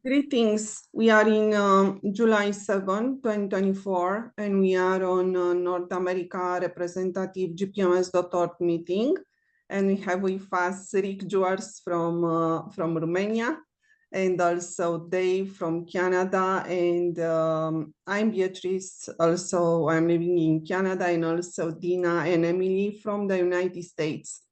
Greetings. We are in July 7, 2024, and we are on North America Representative Gpms.world meeting. And we have with us Rick Juars from Romania, and also Dave from Canada. And I'm Beatrice, also I'm living in Canada, and also Dina and Emily from the United States.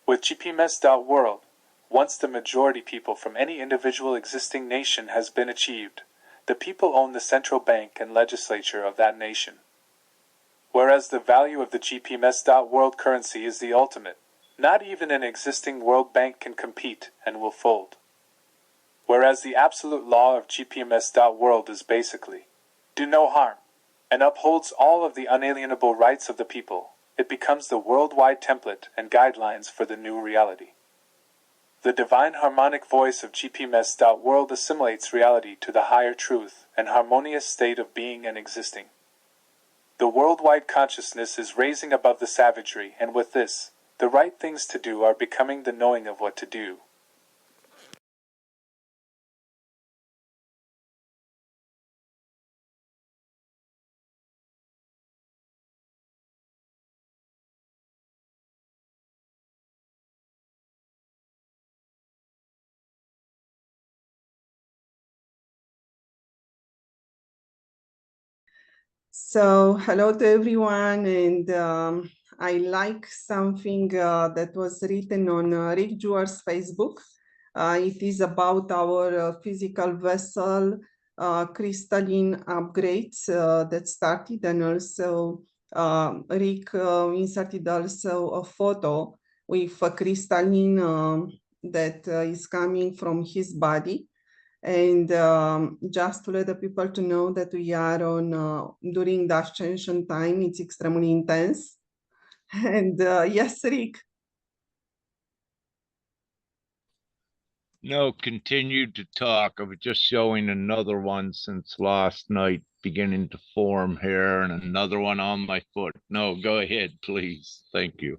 With Gpms.world, once the majority people from any individual existing nation has been achieved, the people own the central bank and legislature of that nation. Whereas the value of the Gpms.world currency is the ultimate, not even an existing world bank can compete and will fold. Whereas the absolute law of Gpms.world is basically, do no harm, and upholds all of the unalienable rights of the people, it becomes the worldwide template and guidelines for the new reality. The divine harmonic voice of Gpms.world assimilates reality to the higher truth and harmonious state of being and existing. The worldwide consciousness is raising above the savagery, and with this, the right things to do are becoming the knowing of what to do. So hello to everyone, and I like something that was written on Rick Juar's Facebook. It is about our physical vessel crystalline upgrades that started, and also Rick inserted also a photo with a crystalline that is coming from his body. And just to let the people to know that we are on during the ascension time, it's extremely intense. And yes, Rick. No, continue to talk. I was just showing another one since last night beginning to form here and another one on my foot. No, go ahead, please. Thank you.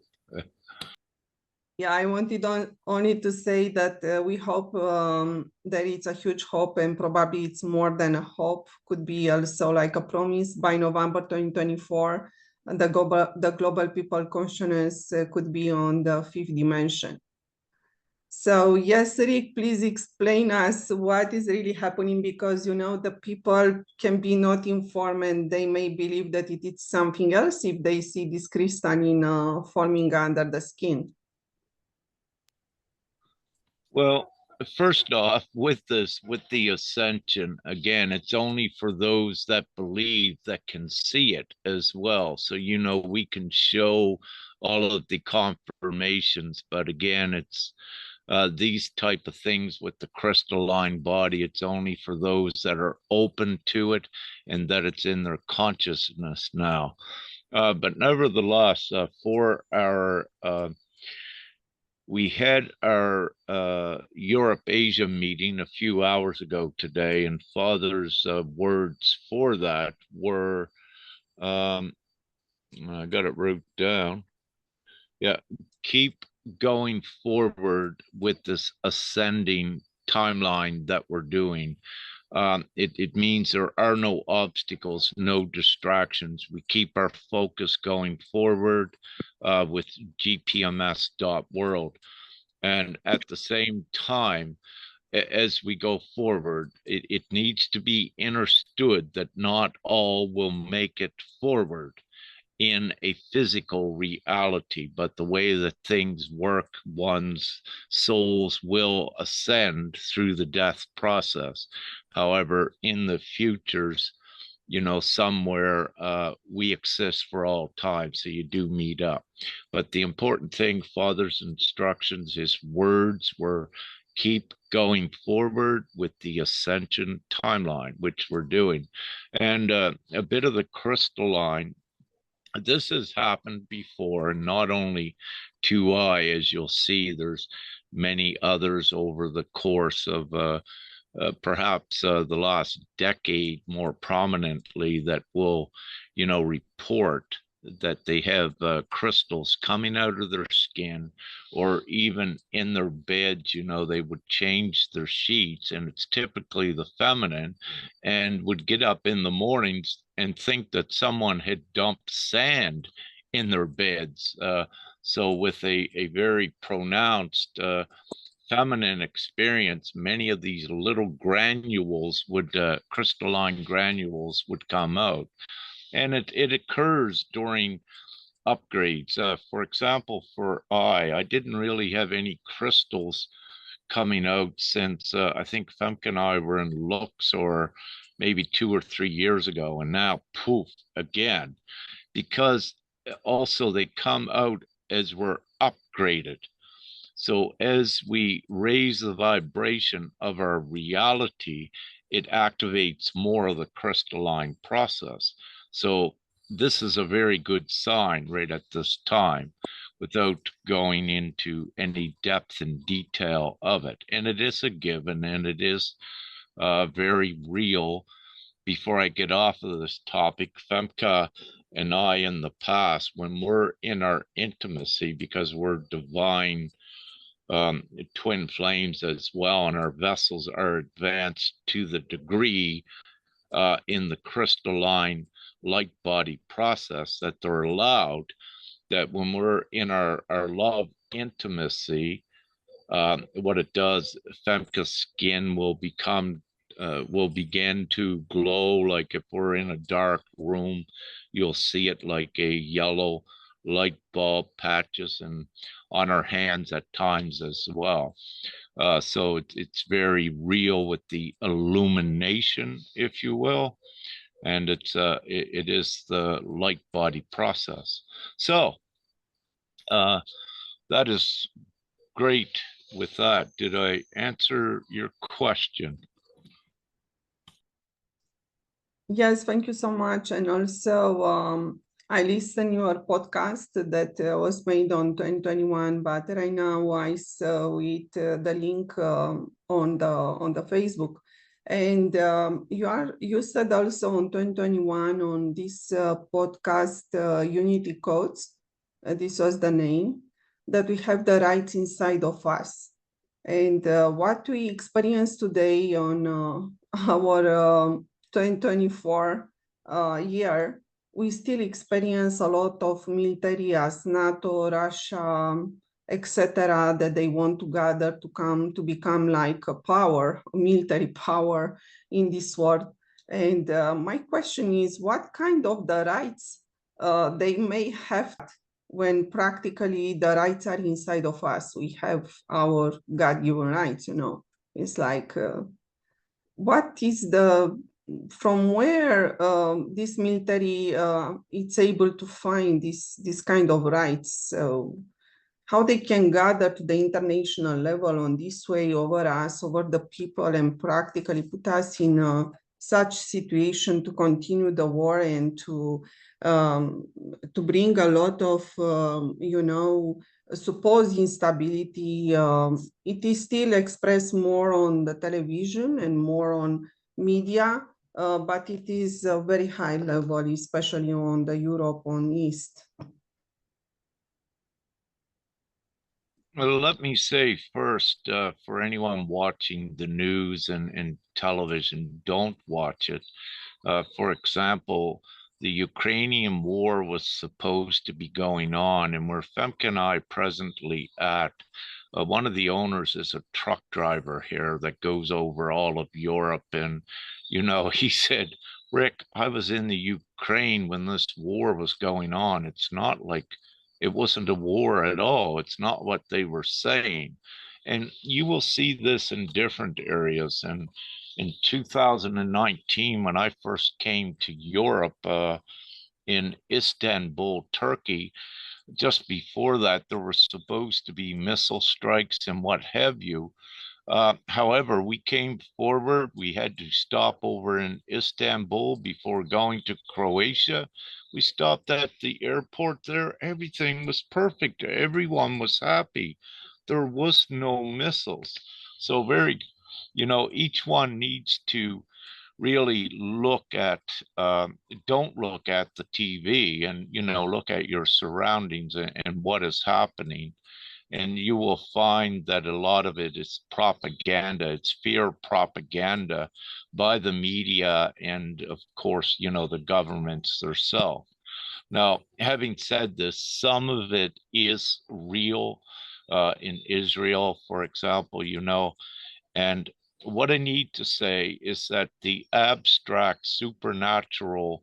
Yeah, I wanted only to say that we hope that it's a huge hope, and probably it's more than a hope, could be also like a promise by November 2024, and the global people consciousness could be on the fifth dimension. So yes, Rick, please explain us what is really happening, because the people can be not informed and they may believe that it is something else if they see this crystalline forming under the skin. Well, first off, with the ascension, again, it's only for those that believe that can see it as well. So, we can show all of the confirmations, but again, it's these type of things with the crystalline body, it's only for those that are open to it and that it's in their consciousness now. But nevertheless, for our we had our Europe-Asia meeting a few hours ago today, and Father's words for that were, I got it wrote down. Yeah, keep going forward with this ascending timeline that we're doing. It means there are no obstacles, no distractions. We keep our focus going forward with Gpms.world. And at the same time, as we go forward, it needs to be understood that not all will make it forward in a physical reality, but the way that things work, one's souls will ascend through the death process. However, in the futures, somewhere we exist for all time, so you do meet up. But the important thing, Father's instructions, his words were keep going forward with the ascension timeline, which we're doing. And a bit of the crystalline, this has happened before, and not only to I, as you'll see, there's many others over the course of perhaps the last decade more prominently that will, report that they have crystals coming out of their skin, or even in their beds. They would change their sheets, and it's typically the feminine, and would get up in the mornings and think that someone had dumped sand in their beds. So with a very pronounced feminine experience, many of these little granules would, crystalline granules would come out. And it occurs during upgrades. For example, for I didn't really have any crystals coming out since I think Femke and I were in Luxor maybe 2 or 3 years ago. And now, poof, again, because also they come out as we're upgraded. So as we raise the vibration of our reality, it activates more of the crystalline process. So this is a very good sign right at this time, without going into any depth and detail of it. And it is a given, and it is very real. Before I get off of this topic, Femke and I in the past, when we're in our intimacy, because we're divine twin flames as well, and our vessels are advanced to the degree in the crystalline light body process that they're allowed, that when we're in our love intimacy, what it does, Femke's skin will begin to glow. Like if we're in a dark room, you'll see it like a yellow light bulb patches, and on our hands at times as well. So it's very real with the illumination, if you will, and it is the light body process. So that is great. With that, did I answer your question? Yes, thank you so much. And also, I listened your podcast that was made on 2021, but right now I saw it, the link on the Facebook. And you said also on 2021 on this podcast, Unity Codes, this was the name, that we have the rights inside of us. And what we experience today on our 2024 year, we still experience a lot of military as NATO, Russia, etc., that they want to gather to come to become like a power, a military power in this world. And my question is, what kind of the rights they may have when practically the rights are inside of us? We have our God-given rights, It's like, what is from where this military it's able to find this kind of rights? So how they can gather to the international level on this way over us, over the people, and practically put us in such situation to continue the war and to bring a lot of, supposed instability. It is still expressed more on the television and more on media, but it is a very high level, especially on the Europe, on East. Well, let me say first, for anyone watching the news and television, don't watch it. For example, the Ukrainian war was supposed to be going on, and where Femke and I presently at, one of the owners is a truck driver here that goes over all of Europe. And, he said, Rick, I was in the Ukraine when this war was going on. It's not like it wasn't a war at all. It's not what they were saying. And you will see this in different areas. And in 2019, when I first came to Europe, in Istanbul, Turkey, just before that, there were supposed to be missile strikes and what have you. However, we came forward. We had to stop over in Istanbul before going to Croatia. We stopped at the airport there. Everything was perfect. Everyone was happy. There was no missiles. So each one needs to really look at, don't look at the TV and, look at your surroundings and what is happening, and you will find that a lot of it is propaganda. It's fear propaganda by the media and, of course, the governments themselves. Now, having said this, some of it is real in Israel, for example, and what I need to say is that the abstract supernatural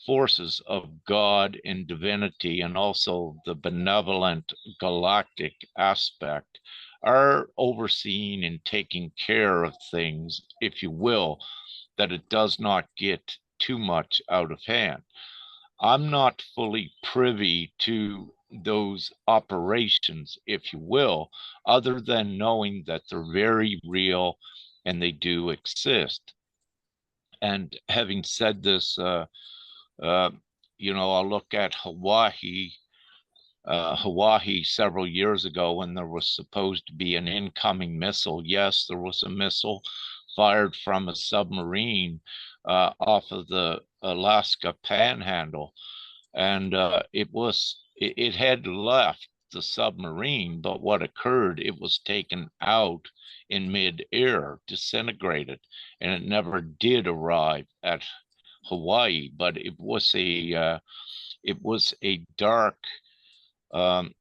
forces of God and divinity, and also the benevolent galactic aspect, are overseeing and taking care of things, if you will, that it does not get too much out of hand. I'm not fully privy to those operations, if you will, other than knowing that they're very real and they do exist. And having said this, uh, I'll look at Hawaii several years ago when there was supposed to be an incoming missile. Yes, there was a missile fired from a submarine off of the Alaska Panhandle, and it had left the submarine, but what occurred, it was taken out in mid-air, disintegrated, and it never did arrive at Hawaii. But it was a dark attempt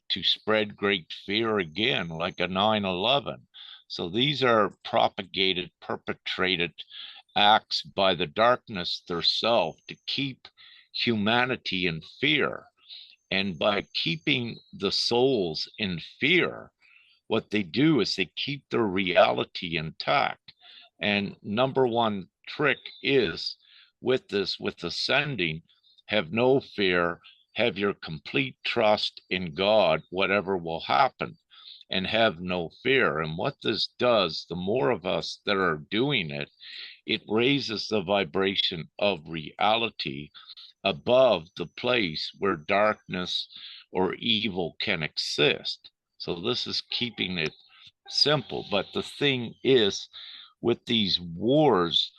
to spread great fear again, like a 9/11. So these are propagated, perpetrated acts by the darkness theirself to keep humanity in fear. And by keeping the souls in fear, what they do is they keep their reality intact. And number one trick is with ascending, have no fear, have your complete trust in God, whatever will happen, and have no fear. And what this does, the more of us that are doing it, it raises the vibration of reality above the place where darkness or evil can exist. So this is keeping it simple. But the thing is, with these wars,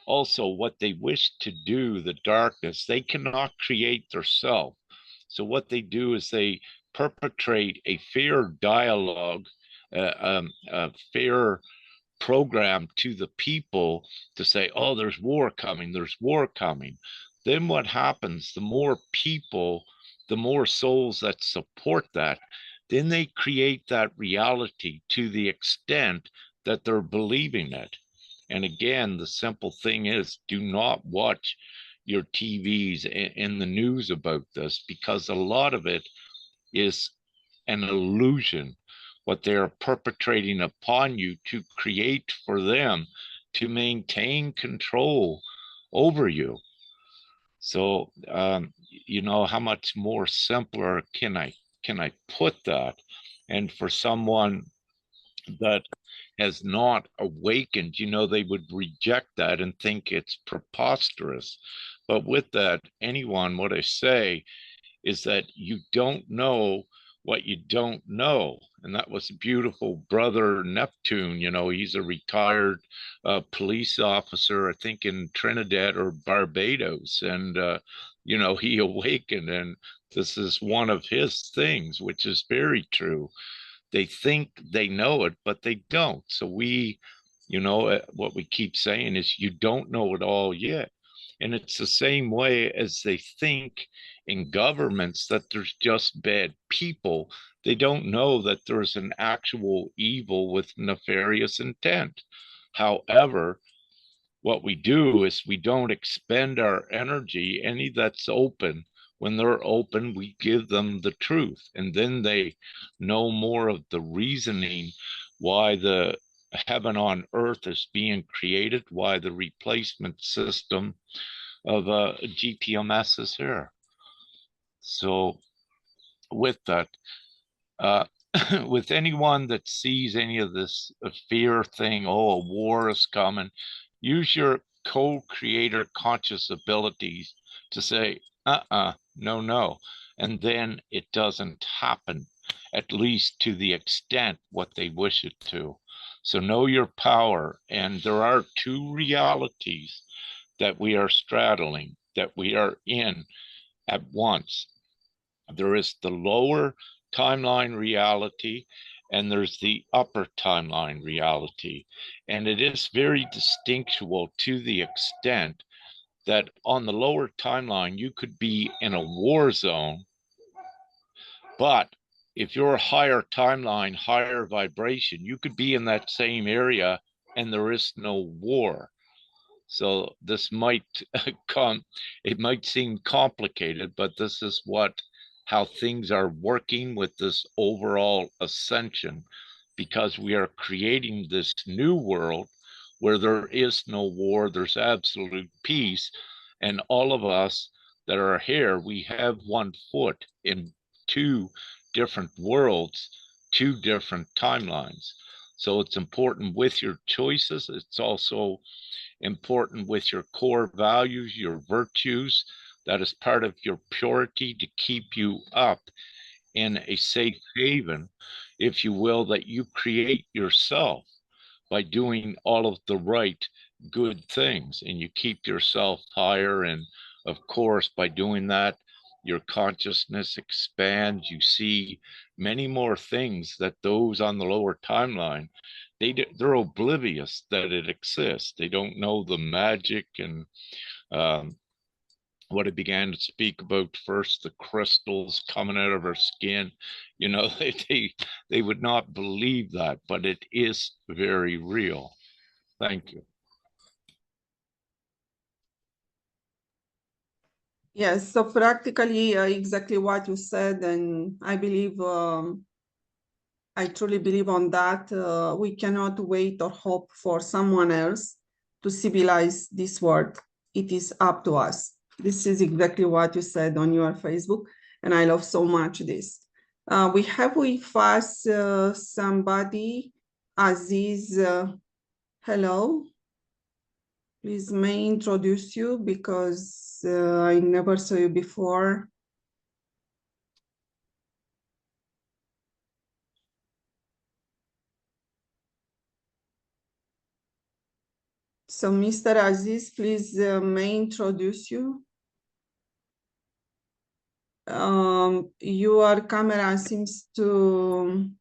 also what they wish to do, the darkness, they cannot create theirself. So what they do is they perpetrate a fair dialogue, a fair program to the people to say, oh, there's war coming, there's war coming. Then what happens, the more people, the more souls that support that, then they create that reality to the extent that they're believing it. And again, the simple thing is, do not watch your TVs in the news about this, because a lot of it is an illusion, what they are perpetrating upon you to create for them to maintain control over you. So, how much more simpler can I put that? And for someone that has not awakened, they would reject that and think it's preposterous. But with that, what I say is that you don't know what you don't know. And that was beautiful. Brother Neptune, he's a retired police officer, I think in Trinidad or Barbados. And, he awakened. And this is one of his things, which is very true. They think they know it, but they don't. So what we keep saying is, you don't know it all yet. And it's the same way as they think in governments that there's just bad people. They don't know that there's an actual evil with nefarious intent. However, what we do is we don't expend our energy, any that's open. When they're open, we give them the truth, and then they know more of the reasoning why the heaven on earth is being created, why the replacement system of GPMS is here. So with that, with anyone that sees any of this fear thing, oh, a war is coming, use your co-creator conscious abilities to say, no, no. And then it doesn't happen, at least to the extent what they wish it to. So know your power. And there are two realities that we are straddling, that we are in at once. There is the lower timeline reality and there's the upper timeline reality. And it is very distinctual to the extent that on the lower timeline, you could be in a war zone, but if you're a higher timeline, higher vibration, you could be in that same area and there is no war. So this might it might seem complicated, but this is how things are working with this overall ascension, because we are creating this new world where there is no war, there's absolute peace. And all of us that are here, we have one foot in two different worlds, two different timelines. So it's important with your choices. It's also important with your core values, your virtues. That is part of your purity to keep you up in a safe haven, if you will, that you create yourself by doing all of the right, good things. And you keep yourself higher. And of course, by doing that, your consciousness expands. You see many more things that those on the lower timeline, they're oblivious that it exists. They don't know the magic and what I began to speak about first, the crystals coming out of our skin. They would not believe that, but it is very real. Thank you. Yes, so practically exactly what you said, and I believe, I truly believe on that. We cannot wait or hope for someone else to civilize this world. It is up to us. This is exactly what you said on your Facebook, and I love so much this. We have with us somebody, Aziz. Hello. Please, may I introduce you because I never saw you before. So, Mr. Aziz, please, may I introduce you. Your camera seems to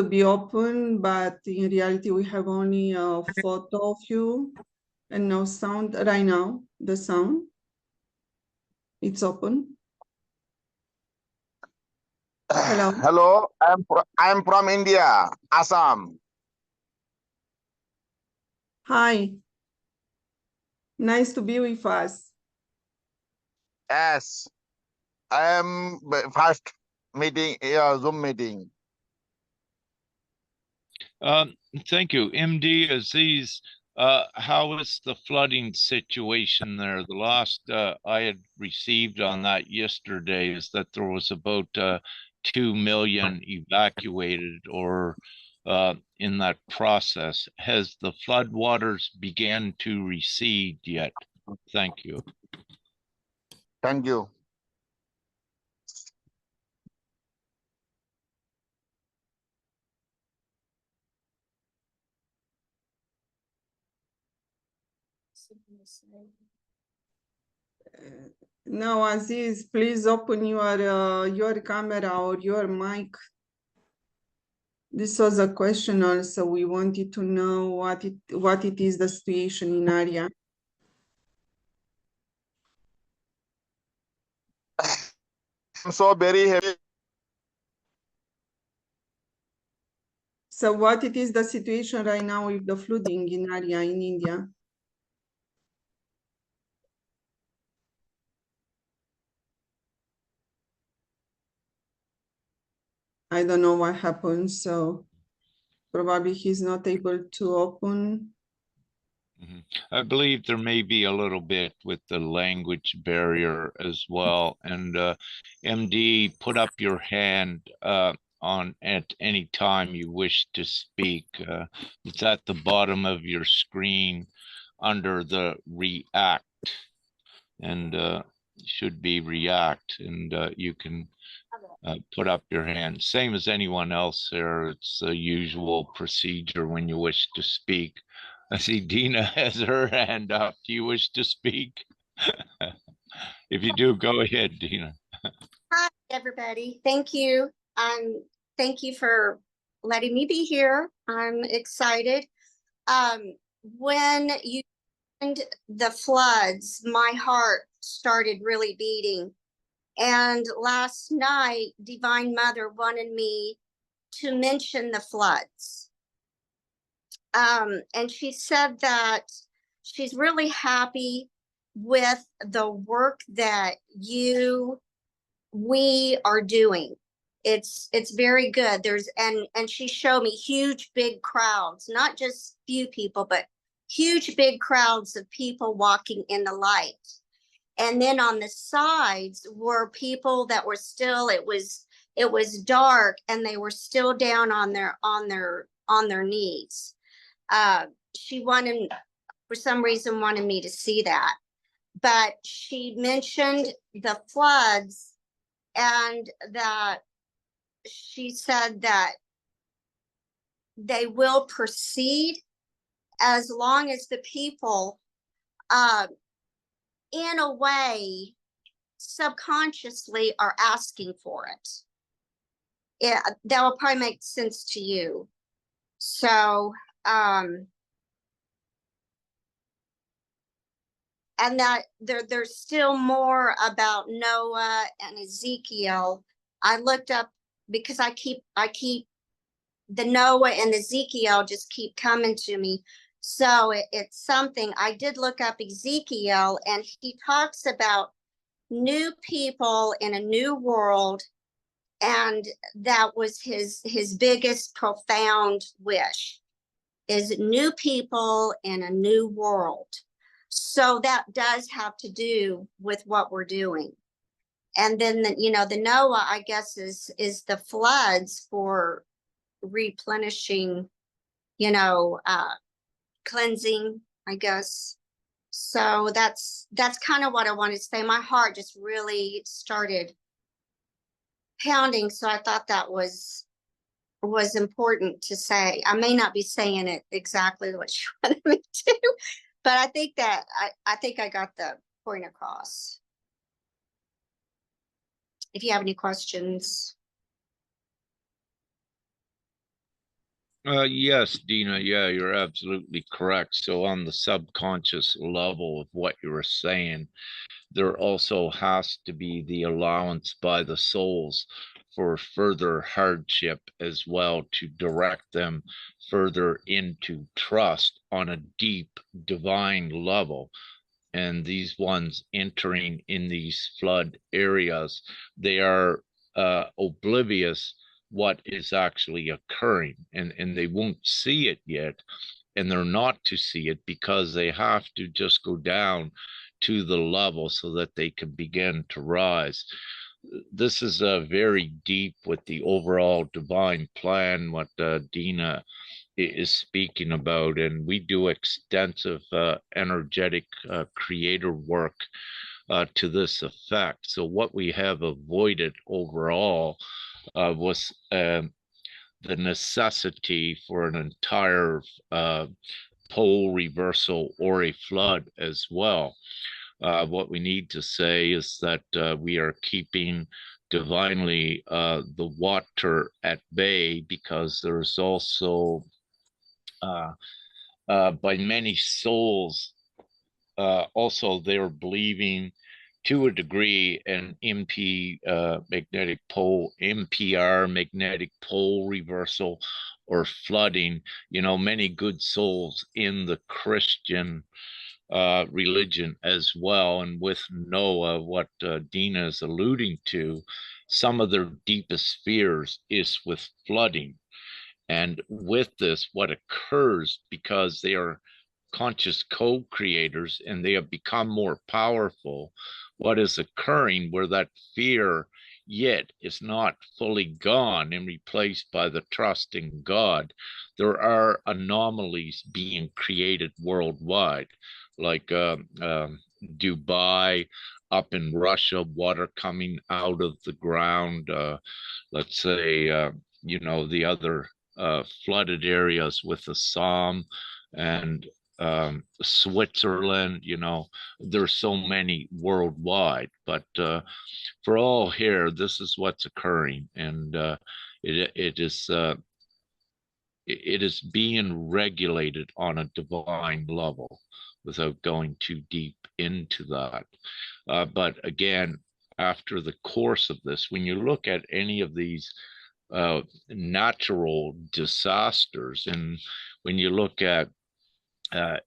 be open, but in reality, we have only a photo of you and no sound right now. The sound, it's open. Hello. Hello, I'm from India, Assam. Hi. Nice to be with us. Yes, I am first meeting, Zoom meeting. Thank you. MD Aziz, how is the flooding situation there? The last I had received on that yesterday is that there was about 2 million evacuated or in that process. Has the floodwaters began to recede yet? Thank you. Thank you. Now, Aziz, please open your camera or your mic. This was a question also. We wanted to know what it is the situation in area. I'm so very happy. So what it is the situation right now with the flooding in area in India? I don't know what happened, so probably he's not able to open. I believe there may be a little bit with the language barrier as well. And MD, put up your hand on at any time you wish to speak. It's at the bottom of your screen under the react, and should be react, and you can put up your hand. Same as anyone else there. It's the usual procedure when you wish to speak. I see Dina has her hand up. Do you wish to speak? If you do, go ahead, Dina. Hi, everybody. Thank you. Thank you for letting me be here. I'm excited. When you mentioned the floods, my heart started really beating. And last night, Divine Mother wanted me to mention the floods. And she said that she's really happy with the work that we are doing. It's very good. And she showed me huge big crowds, not just few people, but huge big crowds of people walking in the light. And then on the sides were people that were still, it was dark and they were still down on their knees. She wanted, for some reason, wanted me to see that. But she mentioned the floods, and that she said that they will proceed as long as the people, in a way, subconsciously are asking for it. Yeah, that will probably make sense to you. So, and that there's still more about Noah and Ezekiel. I looked up because I keep the Noah and Ezekiel just keep coming to me. So it's something. I did look up Ezekiel, and he talks about new people in a new world, and that was his biggest profound wish, is new people in a new world. So that does have to do with what we're doing. And then the Noah, I guess, is the floods for replenishing, cleansing, I guess. So that's kind of what I wanted to say. My heart just really started pounding, so I thought that was important to say. I may not be saying it exactly what you wanted me to, but I think that I think I got the point across. If you have any questions. Yes, Dina, yeah, you're absolutely correct. So on the subconscious level of what you were saying, there also has to be the allowance by the souls for further hardship as well, to direct them further into trust on a deep divine level. And these ones entering in these flood areas, they are oblivious what is actually occurring, and they won't see it yet, and they're not to see it because they have to just go down to the level so that they can begin to rise. This is very deep with the overall divine plan, what Dina is speaking about, and we do extensive energetic creator work to this effect. So what we have avoided overall was the necessity for an entire pole reversal or a flood as well. What we need to say is that we are keeping divinely the water at bay, because there's also by many souls also they're believing to a degree an magnetic pole, MPR, magnetic pole reversal, or flooding. Many good souls in the Christian religion as well. And with Noah, what Dina is alluding to, some of their deepest fears is with flooding. And with this, what occurs, because they are conscious co-creators, and they have become more powerful. What is occurring where that fear yet is not fully gone and replaced by the trust in God, there are anomalies being created worldwide, like Dubai, up in Russia, water coming out of the ground. Let's say, the other flooded areas with Assam and Switzerland. There's so many worldwide, but for all here, this is what's occurring, and it is being regulated on a divine level without going too deep into that. But again, after the course of this, when you look at any of these natural disasters, and when you look at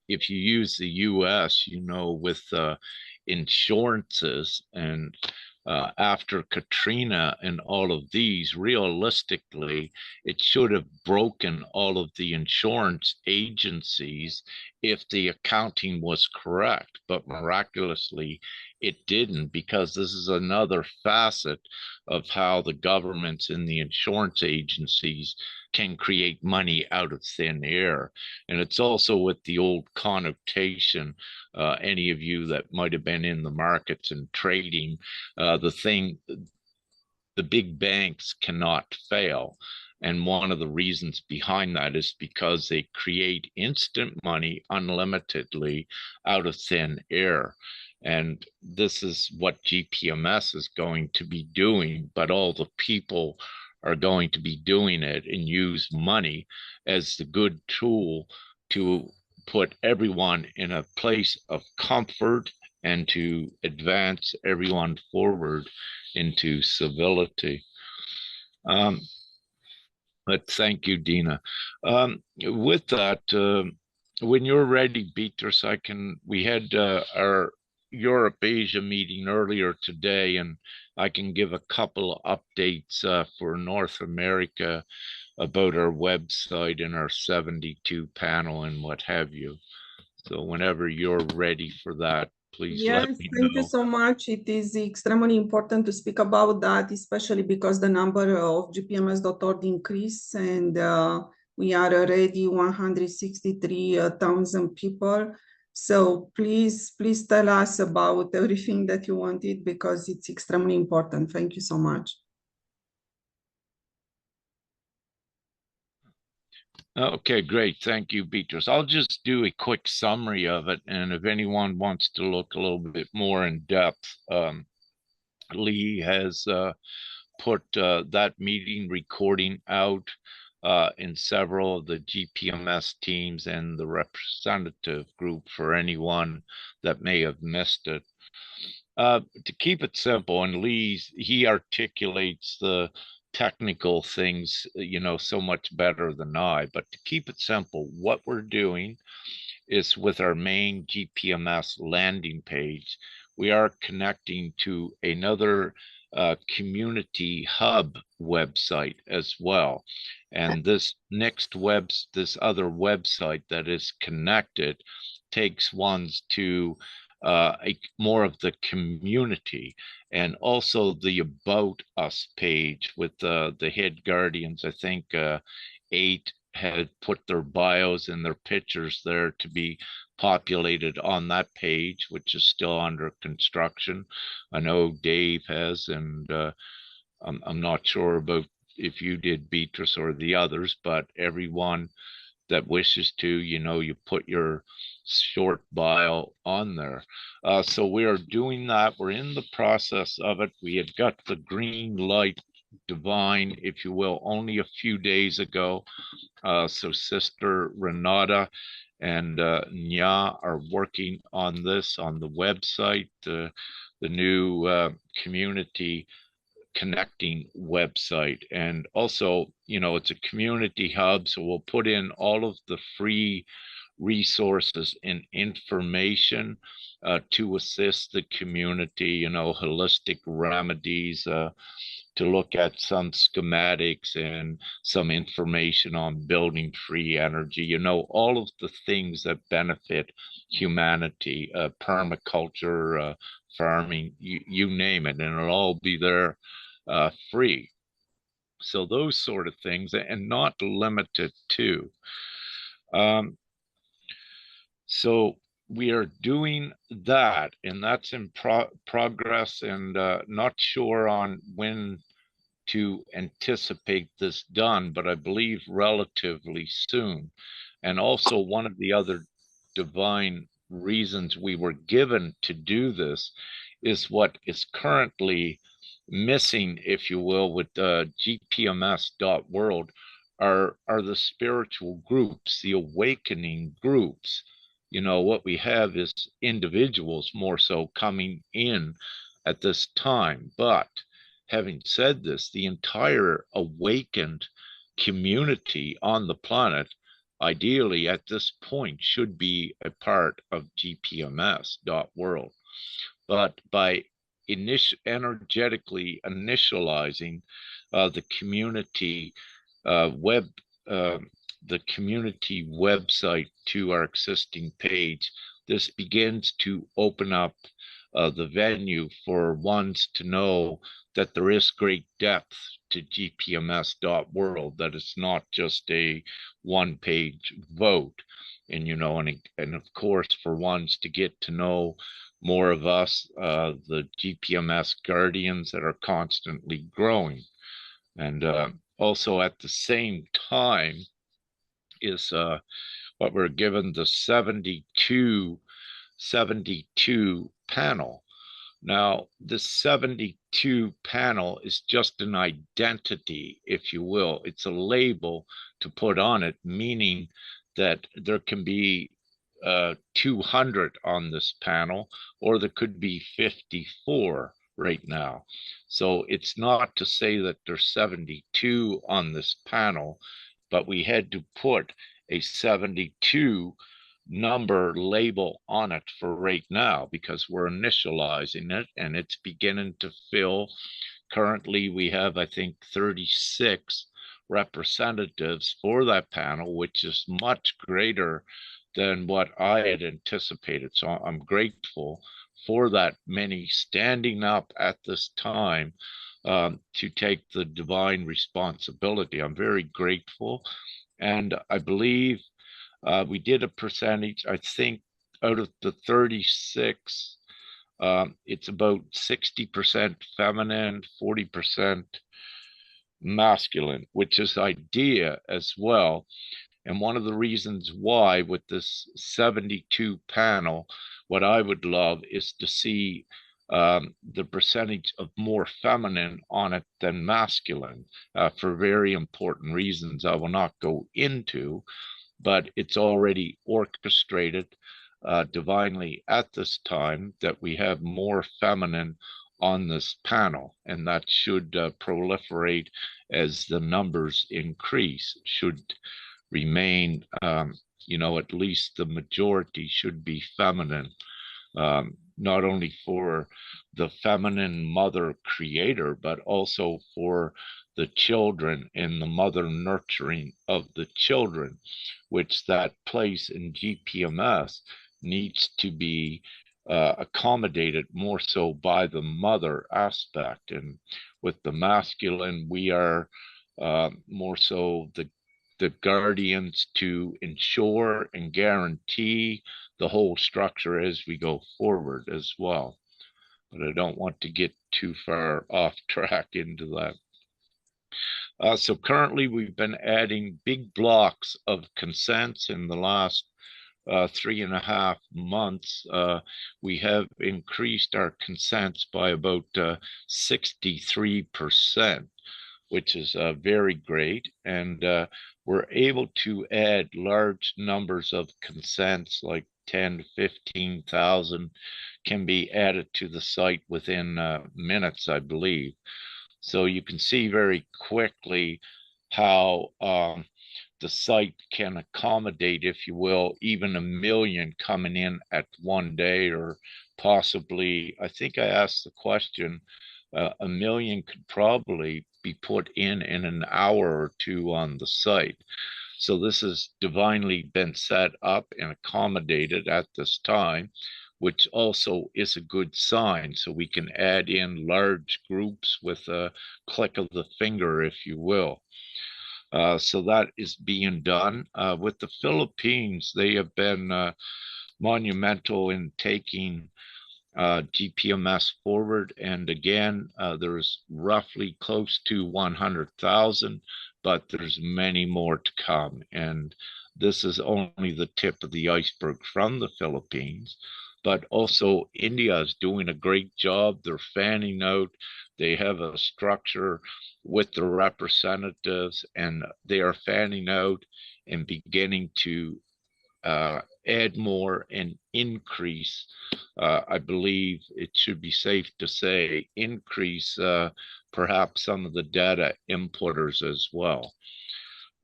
if you use the US, with insurances, and after Katrina and all of these, realistically, it should have broken all of the insurance agencies if the accounting was correct. But miraculously, it didn't, because this is another facet of how the governments and the insurance agencies can create money out of thin air. And it's also with the old connotation, any of you that might have been in the markets and trading, the big banks cannot fail. And one of the reasons behind that is because they create instant money unlimitedly out of thin air. And this is what GPMS is going to be doing, but all the people are going to be doing it and use money as the good tool to put everyone in a place of comfort and to advance everyone forward into civility. But thank you, Dina. With that, when you're ready, Beatrice, we had our Europe Asia meeting earlier today, and I can give a couple of updates for North America about our website and our 72 panel and what have you. So whenever you're ready for that, please let Yes, me thank you know. so much. It is extremely important to speak about that, especially because the number of Gpms.org increase, and we are already 163,000 people. So please tell us about everything that you wanted, because it's extremely important. Thank you so much. Okay, great. Thank you, Beatrice. I'll just do a quick summary of it. And if anyone wants to look a little bit more in depth, Lee has put that meeting recording out in several of the GPMS teams and the representative group for anyone that may have missed it. To keep it simple, and he articulates the technical things, so much better than I, but to keep it simple, what we're doing is with our main GPMS landing page, we are connecting to another community hub website as well. And this other website that is connected takes ones to more of the community, and also the About Us page with the head guardians. I think 8 had put their bios and their pictures there to be populated on that page, which is still under construction. I know Dave has, and I'm not sure about if you did, Beatrice, or the others, but everyone that wishes to, you put your short bio on there. So we are doing that. We're in the process of it. We had got the green light divine, if you will, only a few days ago. So Sister Renata and Nya are working on this on the website, the new community connecting website. And also, it's a community hub, so we'll put in all of the free resources and information to assist the community, holistic remedies, to look at some schematics and some information on building free energy, you know, all of the things that benefit humanity, permaculture, farming, you name it, and it'll all be there free. So those sort of things, and not limited to. So we are doing that, and that's in progress, and not sure on when to anticipate this done, but I believe relatively soon. And also, one of the other divine reasons we were given to do this is what is currently missing, if you will, with Gpms.world are the spiritual groups, the awakening groups. You know, what we have is individuals more so coming in at this time. But having said this, the entire awakened community on the planet, ideally at this point, should be a part of Gpms.world. But by energetically initializing the community web, uh, the community website to our existing page, this begins to open up the venue for ones to know that there is great depth to Gpms.world, that it's not just a one-page vote. And, you know, and of course, for ones to get to know more of us, the GPMS guardians that are constantly growing. And also at the same time is what we're given, the 72 panel. Now, the 72 panel is just an identity, if you will. It's a label to put on it, meaning that there can be 200 on this panel, or there could be 54 right now. So it's not to say that there's 72 on this panel, but we had to put a 72 number label on it for right now because we're initializing it and it's beginning to fill. Currently, we have, I think, 36 representatives for that panel, which is much greater than what I had anticipated. So I'm grateful for that many standing up at this time to take the divine responsibility. I'm very grateful. And I believe we did a percentage, I think, out of the 36, it's about 60% feminine, 40% masculine, which is idea as well. And one of the reasons why with this 72 panel, what I would love is to see the percentage of more feminine on it than masculine for very important reasons I will not go into, but it's already orchestrated divinely at this time that we have more feminine on this panel, and that should proliferate as the numbers increase, should remain, you know, at least the majority should be feminine, not only for the feminine mother creator, but also for the children and the mother nurturing of the children, which that place in GPMS needs to be accommodated more so by the mother aspect. And with the masculine, we are more so the guardians to ensure and guarantee the whole structure as we go forward as well. But I don't want to get too far off track into that. So currently we've been adding big blocks of consents in the last 3.5 months. We have increased our consents by about 63%, which is very great. And we're able to add large numbers of consents, like 10 to 15,000 can be added to the site within minutes, I believe. So you can see very quickly how the site can accommodate, if you will, even 1 million coming in at one day, or possibly, I think I asked the question A million could probably be put in an hour or two on the site. So this has divinely been set up and accommodated at this time, which also is a good sign. So we can add in large groups with a click of the finger, if you will. So that is being done. With the Philippines, they have been monumental in taking GPMS forward. And again, there's roughly close to 100,000, but there's many more to come. And this is only the tip of the iceberg from the Philippines. But also India is doing a great job. They're fanning out. They have a structure with the representatives, and they are fanning out and beginning to add more and increase. I believe it should be safe to say increase perhaps some of the data importers as well.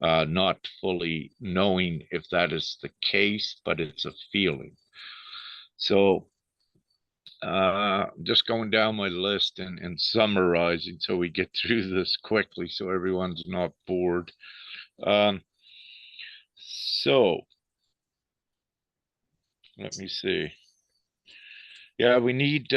Not fully knowing if that is the case, but it's a feeling. So just going down my list and summarizing so we get through this quickly so everyone's not bored. So let me see. Yeah, we need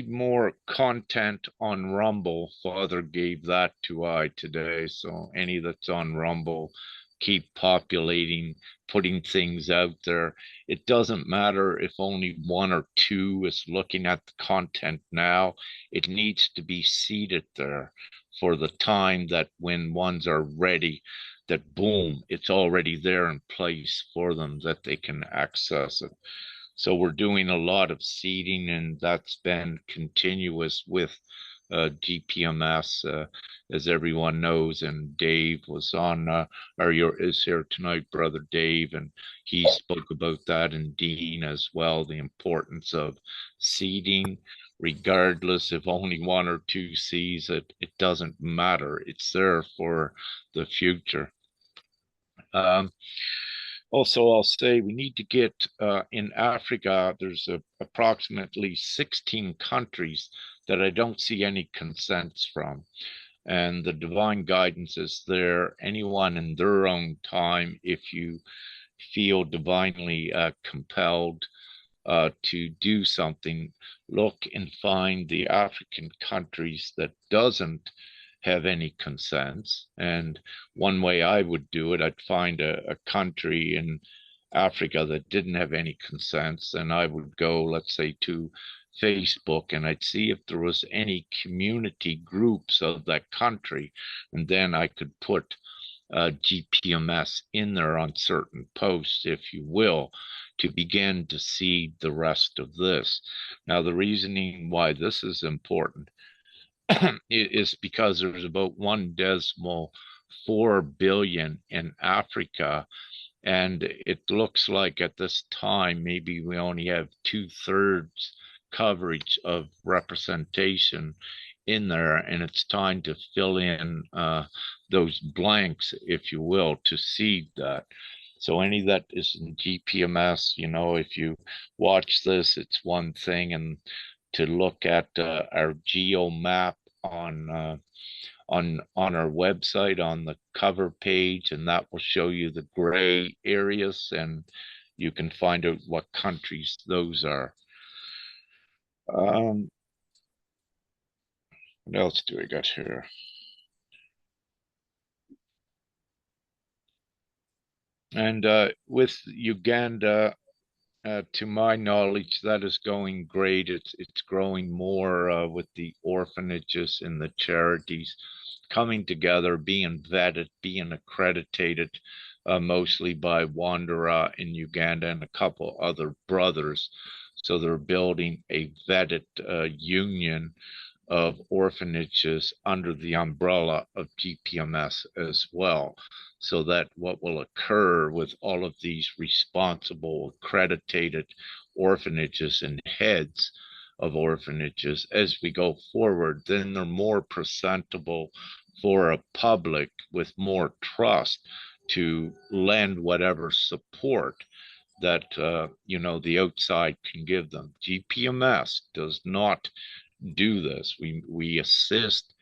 more content on Rumble. Father gave that to I today. So any that's on Rumble, keep populating, putting things out there. It doesn't matter if only one or two is looking at the content now. It needs to be seated there for the time that when ones are ready, that boom, it's already there in place for them that they can access it. So we're doing a lot of seeding, and that's been continuous with GPMS, as everyone knows. And Dave was on, is here tonight, brother Dave, and he spoke about that, and Dean as well, the importance of seeding. Regardless if only one or two sees it, it doesn't matter. It's there for the future. Also, I'll say we need to get in Africa, there's approximately 16 countries that I don't see any consents from. And the divine guidance is there. Anyone in their own time, if you feel divinely compelled to do something, look and find the African countries that doesn't have any consents. And one way I would do it, I'd find a country in Africa that didn't have any consents, and I would go, let's say, to Facebook, and I'd see if there was any community groups of that country, and then I could put GPMS in there on certain posts, if you will, to begin to seed the rest of this. Now, the reasoning why this is important is because there's about 1.4 billion in Africa, and it looks like at this time maybe we only have 2/3 coverage of representation in there, and it's time to fill in those blanks, if you will, to seed that. So any that is in GPMS, you know, if you watch this, it's one thing, and to look at our geo map on our website on the cover page, and that will show you the gray areas, and you can find out what countries those are. What else do I got here? And with Uganda, to my knowledge, that is going great. It's growing more with the orphanages and the charities coming together, being vetted, being accredited, mostly by Wandera in Uganda and a couple other brothers. So they're building a vetted union of orphanages under the umbrella of GPMS as well, so that what will occur with all of these responsible accredited orphanages and heads of orphanages as we go forward, then they're more presentable for a public with more trust to lend whatever support that you know, the outside can give them. GPMS does not do this. We assist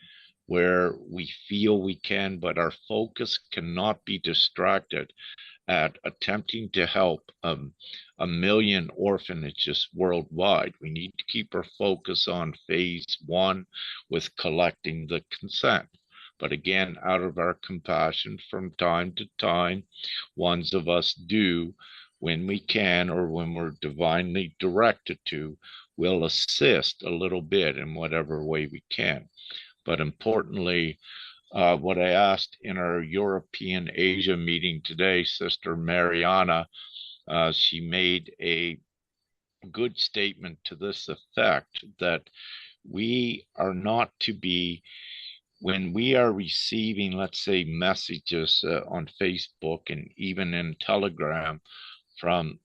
where we feel we can, but our focus cannot be distracted at attempting to help 1 million orphanages worldwide. We need to keep our focus on phase 1 with collecting the consent. But again, out of our compassion, from time to time, ones of us do, when we can or when we're divinely directed to, will assist a little bit in whatever way we can. But importantly, what I asked in our European Asia meeting today, Sister Mariana, she made a good statement to this effect, that we are not to be, when we are receiving, let's say, messages on Facebook and even in Telegram from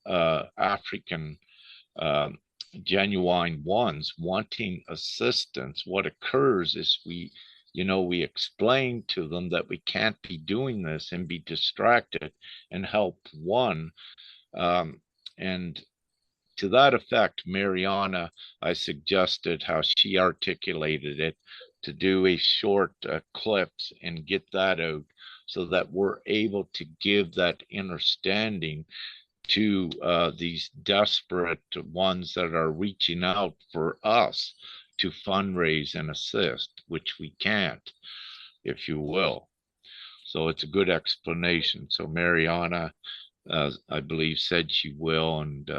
African uh, genuine ones wanting assistance, what occurs is we explain to them that we can't be doing this and be distracted and help one. And to that effect, Mariana, I suggested how she articulated it, to do a short clips and get that out so that we're able to give that understanding to these desperate ones that are reaching out for us to fundraise and assist, which we can't, if you will. So it's a good explanation. So Mariana, I believe, said she will, and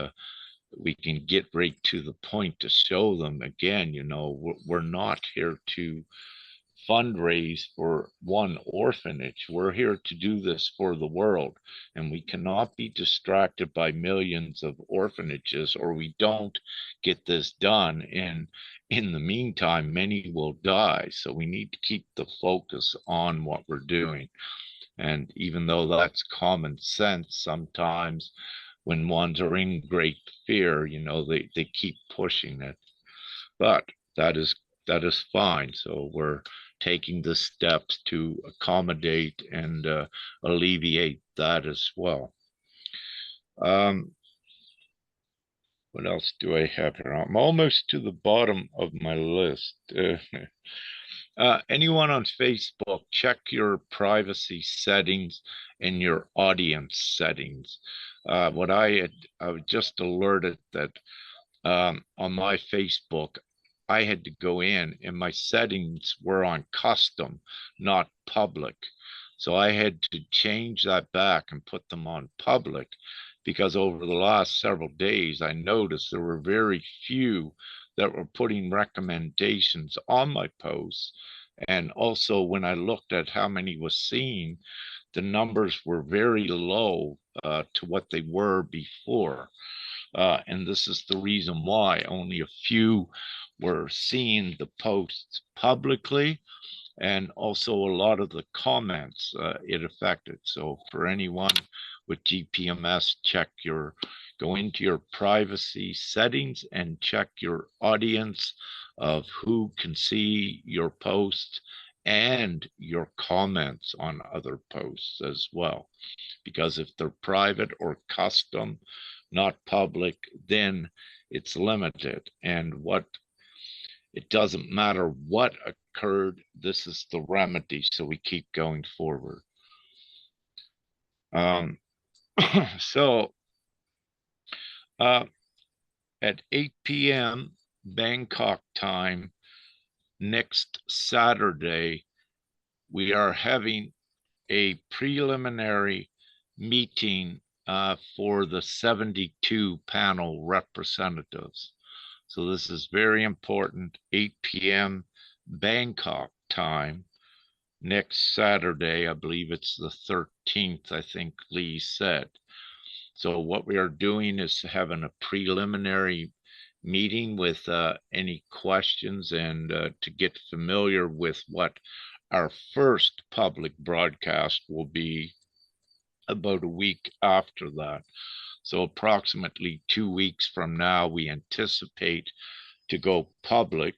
we can get right to the point to show them again, we're not here to fundraise for one orphanage. We're here to do this for the world, and we cannot be distracted by millions of orphanages, or we don't get this done. And in the meantime, many will die. So we need to keep the focus on what we're doing. And even though that's common sense, sometimes when ones are in great fear, they keep pushing it. But that is fine. So we're taking the steps to accommodate and alleviate that as well. What else do I have here? I'm almost to the bottom of my list. Anyone on Facebook, check your privacy settings and your audience settings. What I was just alerted that on my Facebook, I had to go in and my settings were on custom, not public. So I had to change that back and put them on public, because over the last several days, I noticed there were very few that were putting recommendations on my posts. And also when I looked at how many was seen, the numbers were very low to what they were before. And this is the reason why only a few were seeing the posts publicly, and also a lot of the comments it affected. So for anyone with GPMS, go into your privacy settings and check your audience of who can see your posts and your comments on other posts as well. Because if they're private or custom, not public, then it's limited. And it doesn't matter what occurred, this is the remedy, so we keep going forward. So at 8 p.m. Bangkok time next Saturday, we are having a preliminary meeting for the 72 panel representatives. So this is very important, 8 p.m. Bangkok time next Saturday. I believe it's the 13th, I think Lee said. So what we are doing is having a preliminary meeting with any questions and to get familiar with what our first public broadcast will be about a week after that. So approximately 2 weeks from now, we anticipate to go public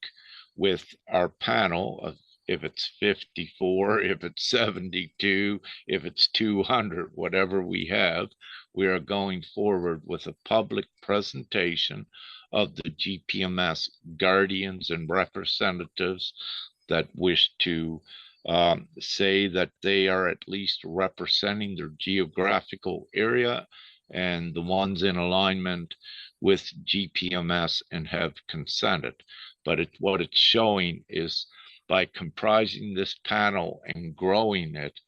with our panel of if it's 54, if it's 72, if it's 200, whatever we have, we are going forward with a public presentation of the GPMS guardians and representatives that wish to say that they are at least representing their geographical area and the ones in alignment with GPMS and have consented. But what it's showing is by comprising this panel and growing it,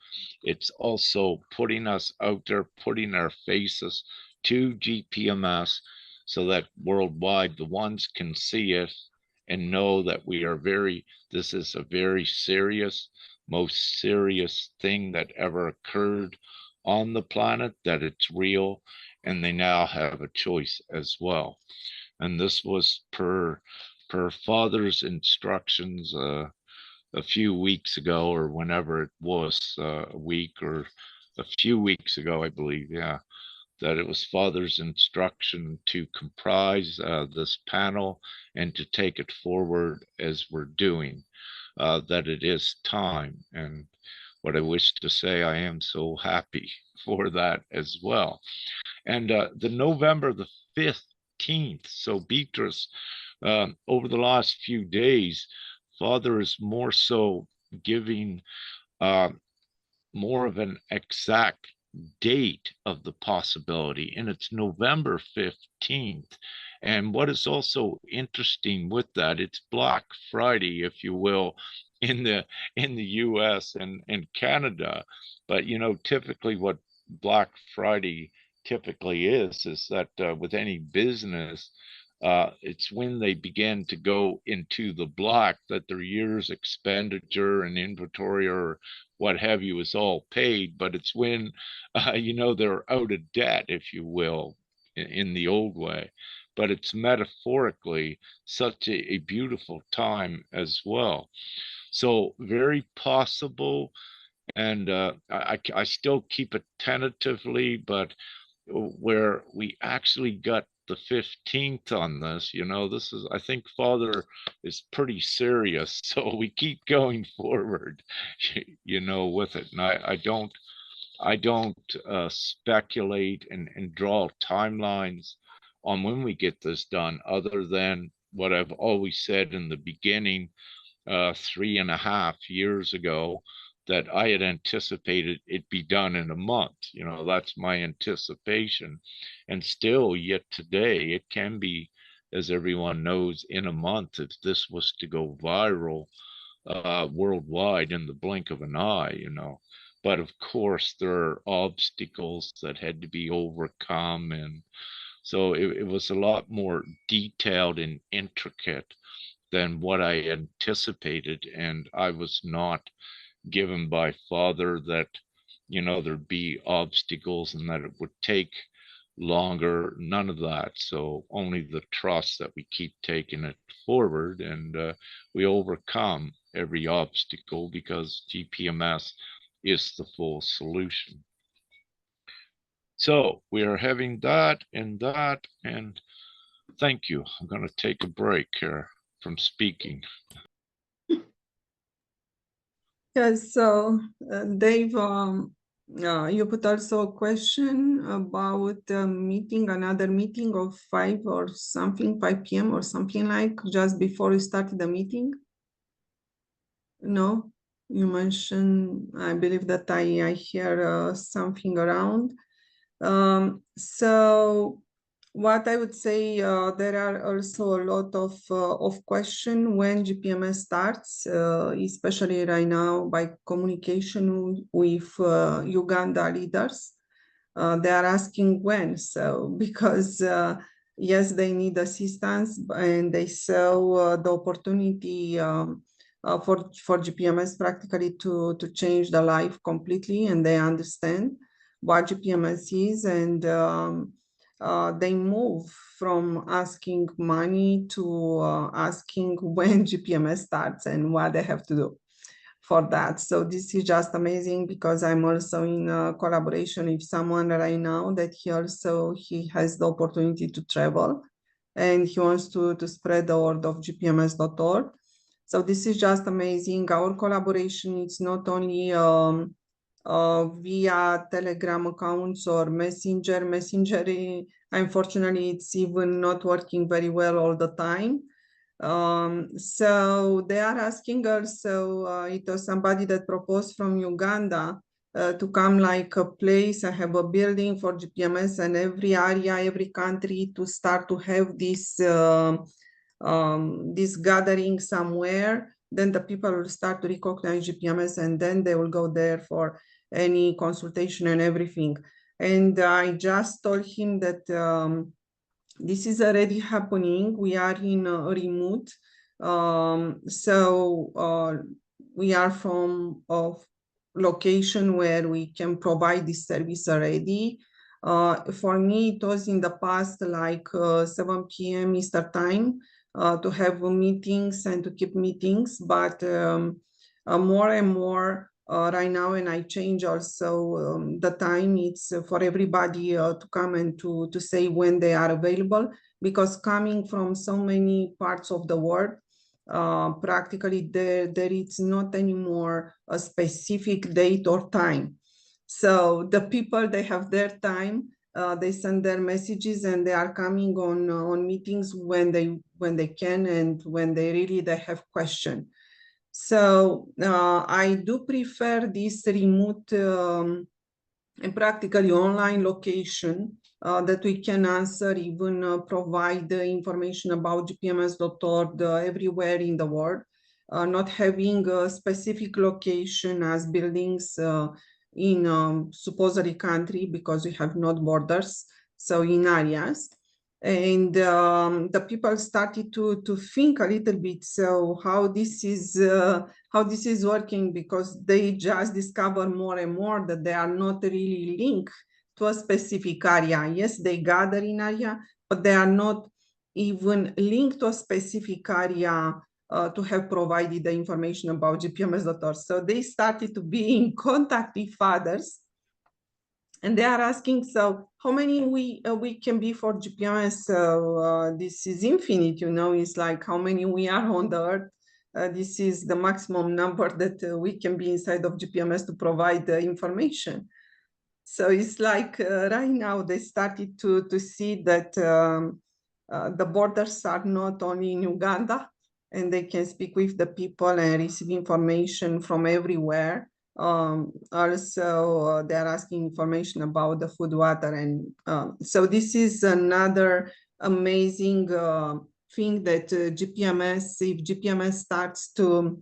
it's also putting us out there, putting our faces to GPMS so that worldwide the ones can see it and know that we are this is a very serious, most serious thing that ever occurred on the planet, that it's real, and they now have a choice as well. And this was per Father's instructions a few weeks ago, or whenever it was, a week or a few weeks ago, I believe, yeah, that it was Father's instruction to comprise this panel and to take it forward as we're doing, that it is time. And what I wish to say, I am so happy for that as well. And the November the 15th, so Beatrice, over the last few days, Father is more so giving more of an exact date of the possibility, and it's November 15th. And what is also interesting with that, it's Black Friday, if you will, in the US and Canada. But you know, typically what Black Friday typically is that with any business, it's when they begin to go into the black that their year's expenditure and inventory or what have you is all paid. But it's when, you know, they're out of debt, if you will, in the old way. But it's metaphorically such a beautiful time as well. So very possible. And I still keep it tentatively, but where we actually got the 15th on this, you know, this is, I think Father is pretty serious, so we keep going forward, you know, with it. And I don't speculate and draw timelines on when we get this done, other than what I've always said in the beginning, 3.5 years ago, that I had anticipated it be done in a month. You know, that's my anticipation. And still, yet today, it can be, as everyone knows, in a month, if this was to go viral worldwide in the blink of an eye, you know. But of course, there are obstacles that had to be overcome. And so it was a lot more detailed and intricate than what I anticipated. And I was not given by Father that, you know, there'd be obstacles and that it would take longer, none of that. So only the trust that we keep taking it forward, and we overcome every obstacle because GPMS is the full solution. So we are having that, and thank you. I'm going to take a break here from speaking. Yes, so Dave, you put also a question about another meeting of 5 or something, 5 p.m. or something like, just before we started the meeting. No, you mentioned, I believe that I hear something around. So what I would say, there are also a lot of questions when GPMS starts, especially right now by communication with Uganda leaders. They are asking when. So because yes, they need assistance, and they saw the opportunity for GPMS practically to change the life completely, and they understand what GPMS is, and they move from asking money to asking when GPMS starts and what they have to do for that. So this is just amazing, because I'm also in collaboration with someone right now that he has the opportunity to travel, and he wants to spread the word of gpms.org. So this is just amazing. Our collaboration is not only via Telegram accounts or Messenger. Messenger, unfortunately, it's even not working very well all the time. So they are asking also, it was somebody that proposed from Uganda to come like a place. I have a building for GPMS and every area, every country to start to have this gathering somewhere. Then the people will start to recognize GPMS and then they will go there for any consultation and everything. And I just told him that this is already happening. We are in a remote. We are from a location where we can provide this service already. For me, it was in the past like 7 p.m. Eastern time to have meetings and to keep meetings, but more and more right now, and I change also the time. It's for everybody to come and to say when they are available, because coming from so many parts of the world, practically there is not anymore a specific date or time. So the people, they have their time, they send their messages and they are coming on meetings when they can and when they have question. So I do prefer this remote and practically online location that we can answer, even provide the information about Gpms.world everywhere in the world, not having a specific location as buildings in supposedly country, because we have not borders, so in areas. And the people started to think a little bit, so how this is working, because they just discover more and more that they are not really linked to a specific area. Yes, they gather in area, but they are not even linked to a specific area to have provided the information about GPMS.org. So they started to be in contact with others, and they are asking, so how many we can be for GPMS? So this is infinite, it's like how many we are on the earth. This is the maximum number that we can be inside of GPMS to provide the information. So it's like right now they started to see that the borders are not only in Uganda, and they can speak with the people and receive information from everywhere. Also, they're asking information about the food, water, and so this is another amazing thing that GPMS, if GPMS starts to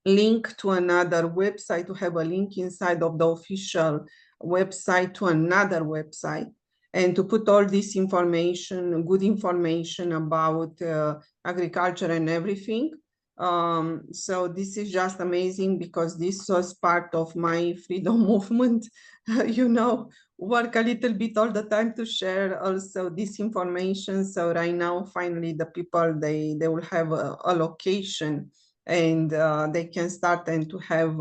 link to another website, to have a link inside of the official website to another website, and to put all this information, good information about agriculture and everything. So this is just amazing, because this was part of my freedom movement, work a little bit all the time to share also this information. So right now, finally, the people, they will have a location, and they can start and to have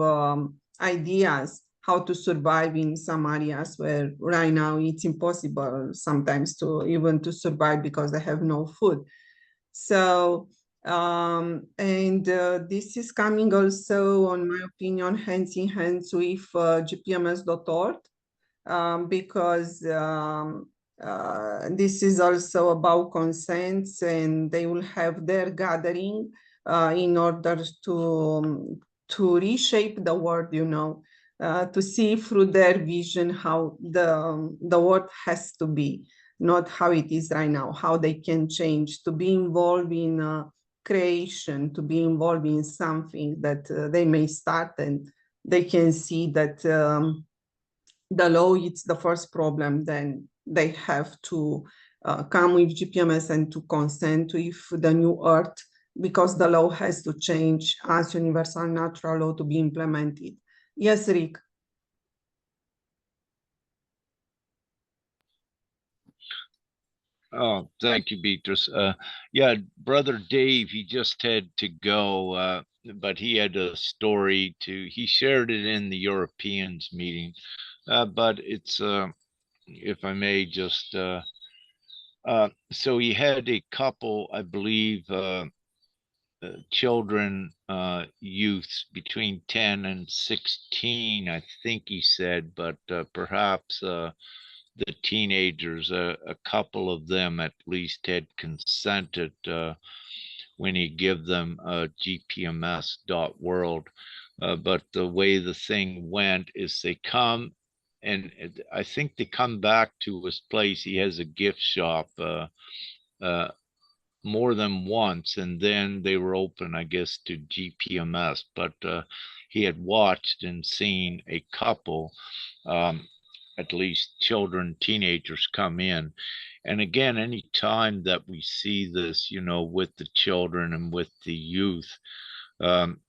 ideas how to survive in some areas where right now it's impossible sometimes to even to survive, because they have no food. So and this is coming also, on my opinion, hands in hands with Gpms.org, because this is also about consents, and they will have their gathering in order to reshape the world, to see through their vision how the world has to be, not how it is right now, how they can change, to be involved in creation, to be involved in something that they may start, and they can see that the law is the first problem. Then they have to come with GPMS and to consent with the new earth, because the law has to change as universal natural law to be implemented. Yes, Rick. Oh, thank you, Beatrice. Yeah, brother Dave, he just had to go, but he had a story he shared it in the Europeans meeting. But it's, if I may just, so he had a couple, I believe, children, youths between 10 and 16, I think he said, but perhaps the teenagers, a couple of them at least had consented when he give them Gpms.world. But the way the thing went is they come, and I think they come back to his place. He has a gift shop uh, more than once, and then they were open, I guess, to GPMS. But he had watched and seen a couple, at least children, teenagers, come in. And again, any time that we see this, with the children and with the youth,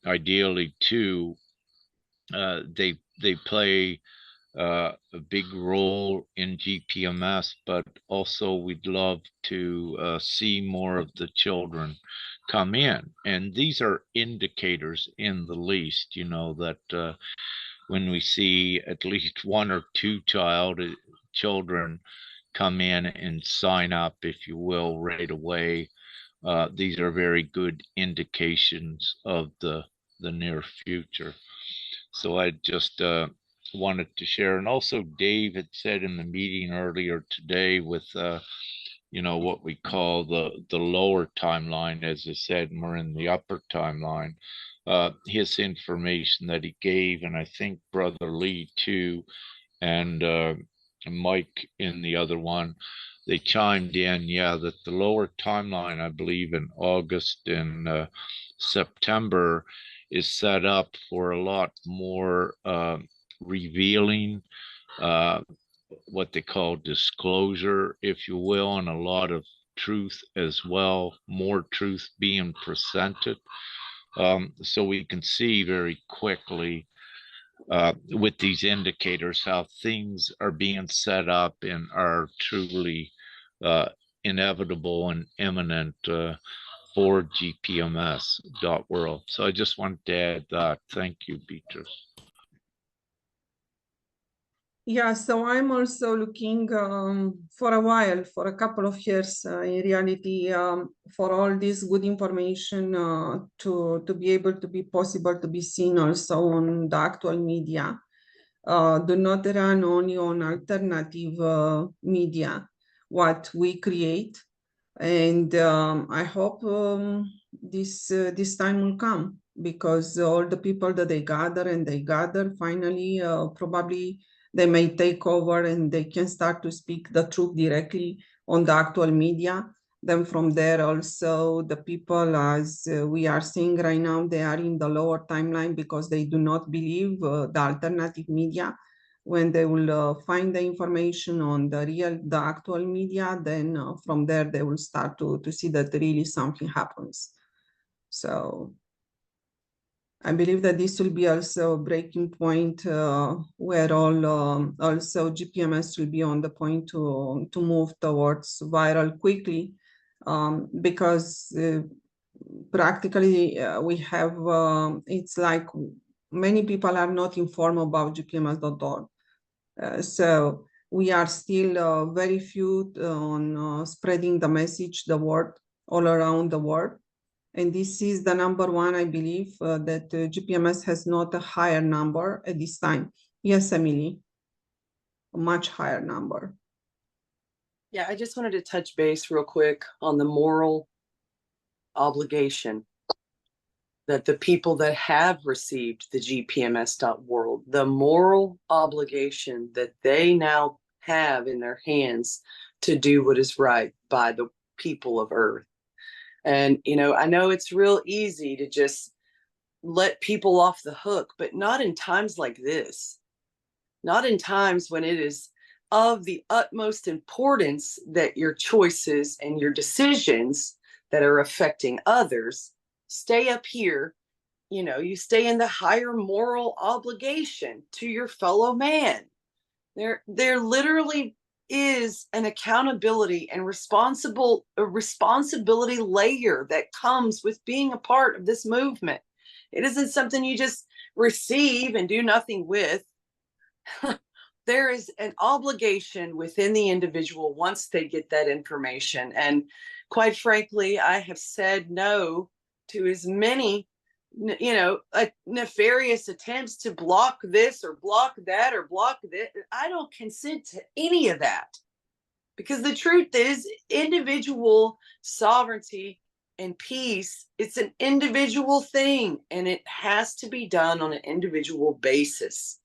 ideally too, they play a big role in GPMS, but also we'd love to see more of the children come in. And these are indicators in the least, that when we see at least one or two children come in and sign up, if you will, right away, these are very good indications of the near future. So I just wanted to share. And also Dave had said in the meeting earlier today with what we call the lower timeline, as I said, and we're in the upper timeline. His information that he gave, and I think Brother Lee too, and Mike in the other one, they chimed in, that the lower timeline, I believe in August and September, is set up for a lot more revealing, uh, what they call disclosure, if you will, and a lot of truth as well, more truth being presented. So we can see very quickly with these indicators how things are being set up and are truly inevitable and imminent for Gpms.world. So I just wanted to add that. Thank you, Beatrice. Yeah, so I'm also looking for a while, for a couple of years, in reality, for all this good information to be able to be possible to be seen also on the actual media. Do not run only on alternative media, what we create. And I hope this time will come, because all the people that they gather finally, probably they may take over and they can start to speak the truth directly on the actual media. Then from there also the people, as we are seeing right now, they are in the lower timeline because they do not believe the alternative media. When they will find the information on the actual media, then from there they will start to see that really something happens. So I believe that this will be also a breaking point where also GPMS will be on the point to move towards viral quickly, because practically we have, it's like many people are not informed about GPMS.org. So we are still very few on spreading the message, the word, all around the world. And this is the number one, I believe, that GPMS has not a higher number at this time. Yes, Emily, a much higher number. Yeah, I just wanted to touch base real quick on the moral obligation that the people that have received the Gpms.world, the moral obligation that they now have in their hands to do what is right by the people of Earth. And, I know it's real easy to just let people off the hook, but not in times like this. Not in times when it is of the utmost importance that your choices and your decisions that are affecting others stay up here. You stay in the higher moral obligation to your fellow man. There literally is an accountability and responsibility layer that comes with being a part of this movement. It isn't something you just receive and do nothing with. There is an obligation within the individual once they get that information. And quite frankly, I have said no to as many, nefarious attempts to block this or block that or block that. I don't consent to any of that, because the truth is, individual sovereignty and peace, it's an individual thing, and it has to be done on an individual basis.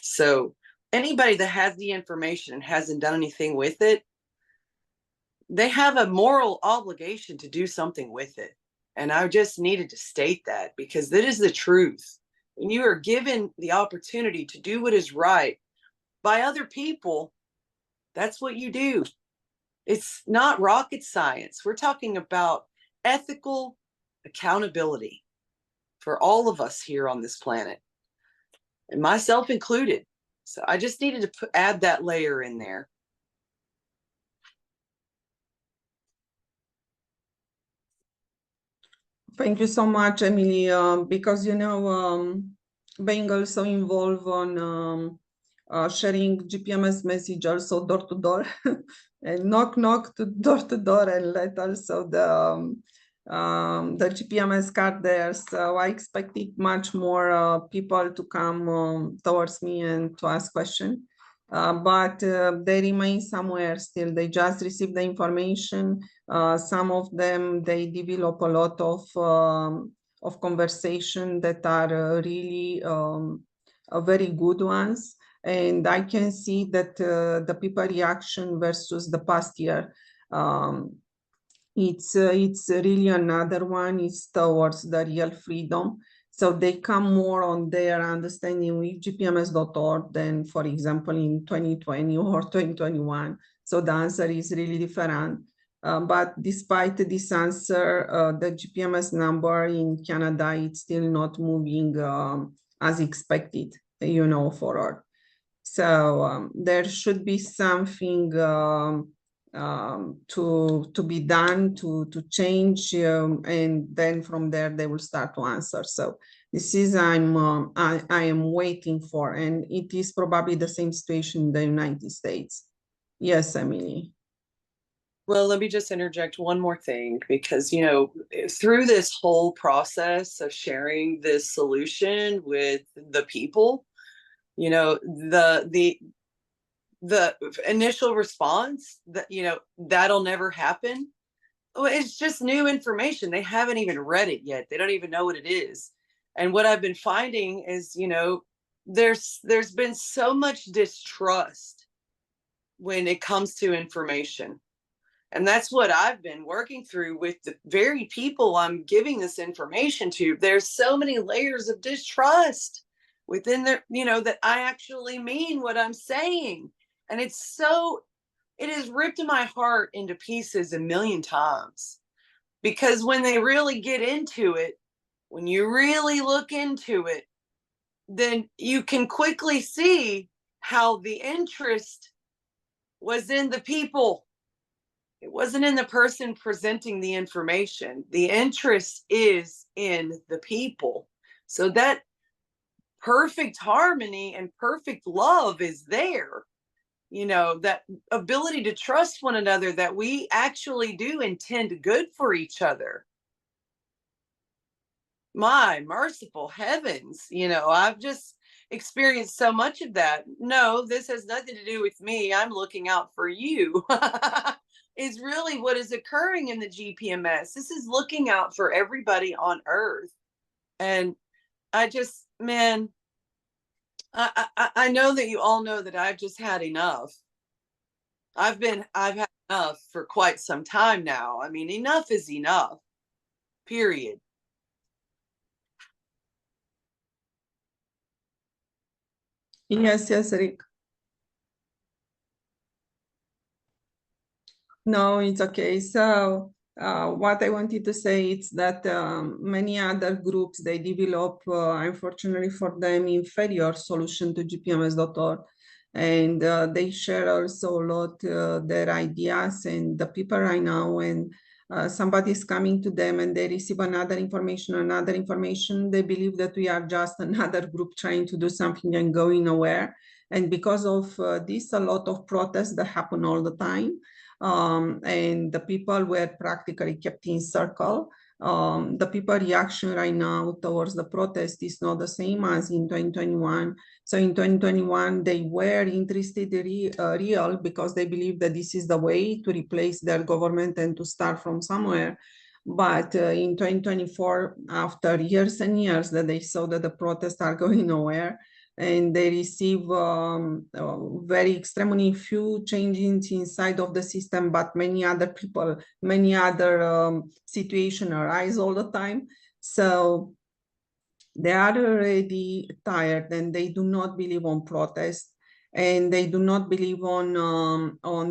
So anybody that has the information and hasn't done anything with it, they have a moral obligation to do something with it. And I just needed to state that, because that is the truth. When you are given the opportunity to do what is right by other people, that's what you do. It's not rocket science. We're talking about ethical accountability for all of us here on this planet, and myself included. So I just needed to add that layer in there. Thank you so much, Emily, because, being also involved on sharing GPMS message also door to door and knock to door and let also the GPMS card there. So I expected much more people to come towards me and to ask questions. But they remain somewhere still. They just receive the information. Some of them, they develop a lot of conversation that are really very good ones. And I can see that the people reaction versus the past year, it's really another one. It's towards the real freedom. So they come more on their understanding with Gpms.world than, for example, in 2020 or 2021. So the answer is really different. But despite this answer, the GPMS number in Canada, it's still not moving as expected, forward. So there should be something to be done to change, and then from there they will start to answer. So this is I am waiting for, and it is probably the same situation in the United States. Yes, Emily. Well, let me just interject one more thing, because, through this whole process of sharing this solution with the people, the initial response that, that'll never happen. Well, it's just new information. They haven't even read it yet. They don't even know what it is. And what I've been finding is, there's been so much distrust when it comes to information. And that's what I've been working through with the very people I'm giving this information to. There's so many layers of distrust within their, that I actually mean what I'm saying. And it has ripped my heart into pieces a million times, because when they really get into it, when you really look into it, then you can quickly see how the interest was in the people. It wasn't in the person presenting the information. The interest is in the people. So that perfect harmony and perfect love is there. That ability to trust one another, that we actually do intend good for each other. My merciful heavens, I've just experienced so much of that. No, this has nothing to do with me. I'm looking out for you. Is really what is occurring in the GPMS. This is looking out for everybody on Earth. And I just, man, I know that you all know that I've just had enough. I've had enough for quite some time now. I mean, enough is enough, period. Yes, Rick. No, it's okay. So what I wanted to say is that many other groups, they develop, unfortunately for them, inferior solution to Gpms.org. And they share also a lot their ideas, and the people right now, when somebody is coming to them and they receive another information, they believe that we are just another group trying to do something and going nowhere. And because of this, a lot of protests that happen all the time. And the people were practically kept in circle. the people reaction right now towards the protest is not the same as in 2021. So in 2021, they were interested real because they believe that this is the way to replace their government and to start from somewhere. But in 2024, after years and years that they saw that the protests are going nowhere, and they receive very extremely few changes inside of the system, but many other people, many other situations arise all the time. So they are already tired and they do not believe on protest, and they do not believe on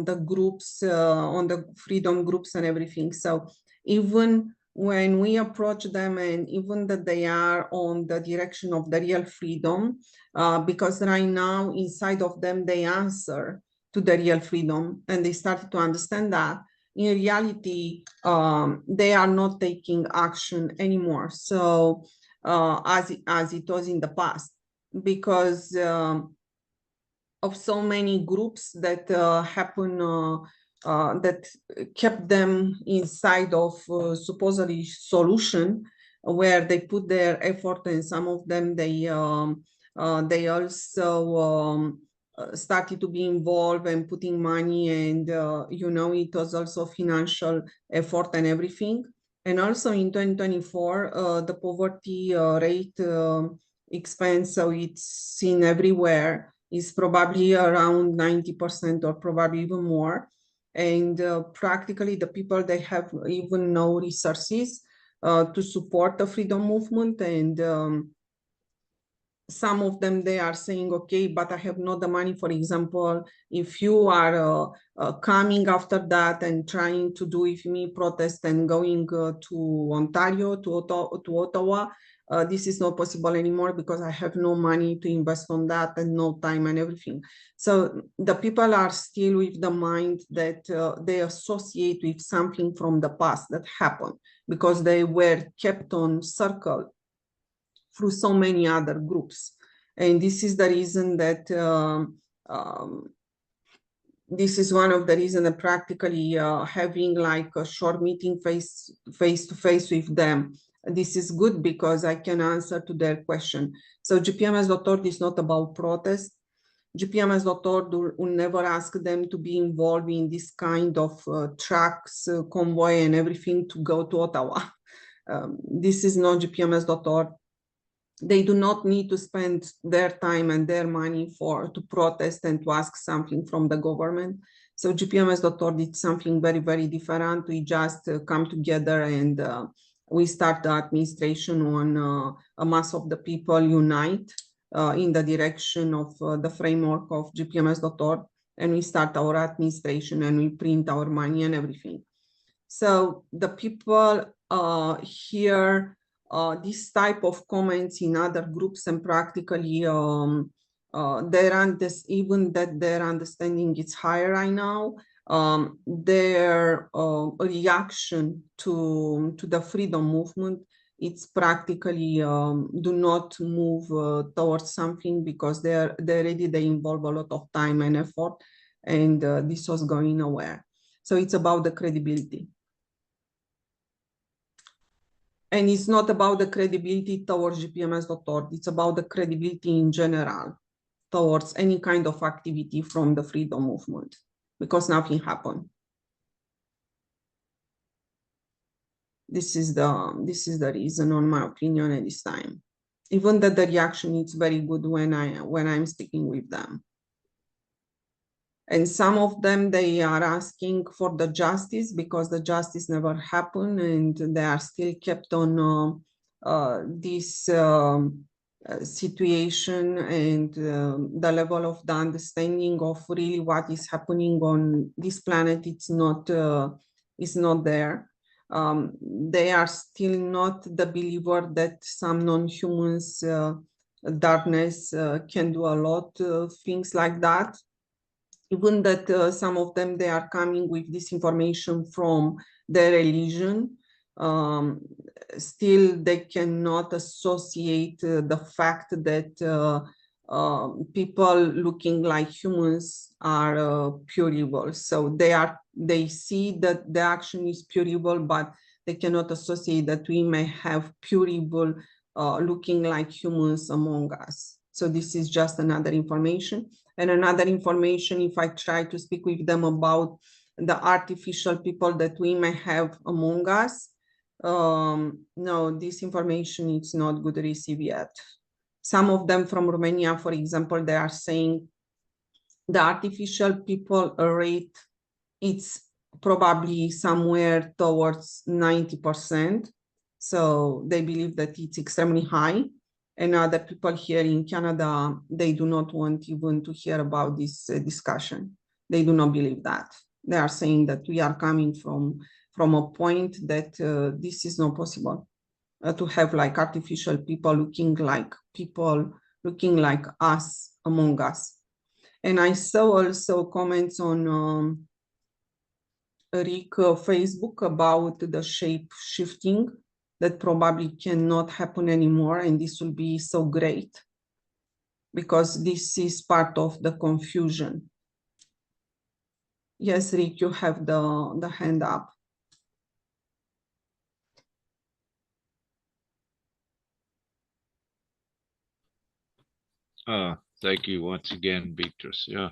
the groups, on the freedom groups and everything. So even when we approach them, and even that they are on the direction of the real freedom, because right now inside of them they answer to the real freedom and they started to understand that in reality they are not taking action anymore. So as it was in the past, because of so many groups that happen, that kept them inside of supposedly solution where they put their effort, and some of them they also started to be involved and putting money, and you know, it was also financial effort and everything. And also in 2024, the poverty rate expands, so it's seen everywhere, is probably around 90% or probably even more. And practically the people, they have even no resources to support the freedom movement. And some of them, they are saying, okay, but I have not the money. For example, if you are coming after that and trying to do with me protest and going to Ontario, to Ottawa, this is not possible anymore because I have no money to invest on that and no time and everything. So the people are still with the mind that they associate with something from the past that happened because they were kept on circle through so many other groups. And this is the reason that this is one of the reasons that practically having like a short meeting face to face with them. This is good because I can answer to their question. So Gpms.org is not about protest. Gpms.org will never ask them to be involved in this kind of trucks, convoy and everything to go to Ottawa. This is not Gpms.org. They do not need to spend their time and their money to protest and to ask something from the government. So Gpms.org did something very, very different. We just come together and we start the administration on a mass of the people unite in the direction of the framework of Gpms.org. And we start our administration and we print our money and everything. So the people hear this type of comments in other groups, and practically even that their understanding is higher right now. Their reaction to the freedom movement, it's practically do not move towards something because they involve a lot of time and effort, and this was going nowhere. So it's about the credibility. And it's not about the credibility towards Gpms.org, it's about the credibility in general towards any kind of activity from the freedom movement, because nothing happened. This is the reason, on my opinion, at this time. Even that the reaction is very good when I'm speaking with them. And some of them, they are asking for the justice because the justice never happened, and they are still kept on this situation, and the level of the understanding of really what is happening on this planet, it's not there. They are still not the believer that some non-humans, darkness can do a lot of things like that. Even that some of them, they are coming with this information from their religion, still they cannot associate the fact that people looking like humans are pure evil. So they see that the action is pure evil, but they cannot associate that we may have pure evil looking like humans among us. So this is just another information. And another information, if I try to speak with them about the artificial people that we may have among us, no, this information is not good received yet. Some of them from Romania, for example, they are saying the artificial people rate, it's probably somewhere towards 90%. So they believe that it's extremely high. And other people here in Canada, they do not want even to hear about this discussion. They do not believe that. They are saying that we are coming from a point that this is not possible to have like artificial people looking like us among us. And I saw also comments on Rick Facebook about the shape shifting that probably cannot happen anymore, and this will be so great because this is part of the confusion. Yes, Rick, you have the hand up. Thank you once again, Beatrice. Yeah.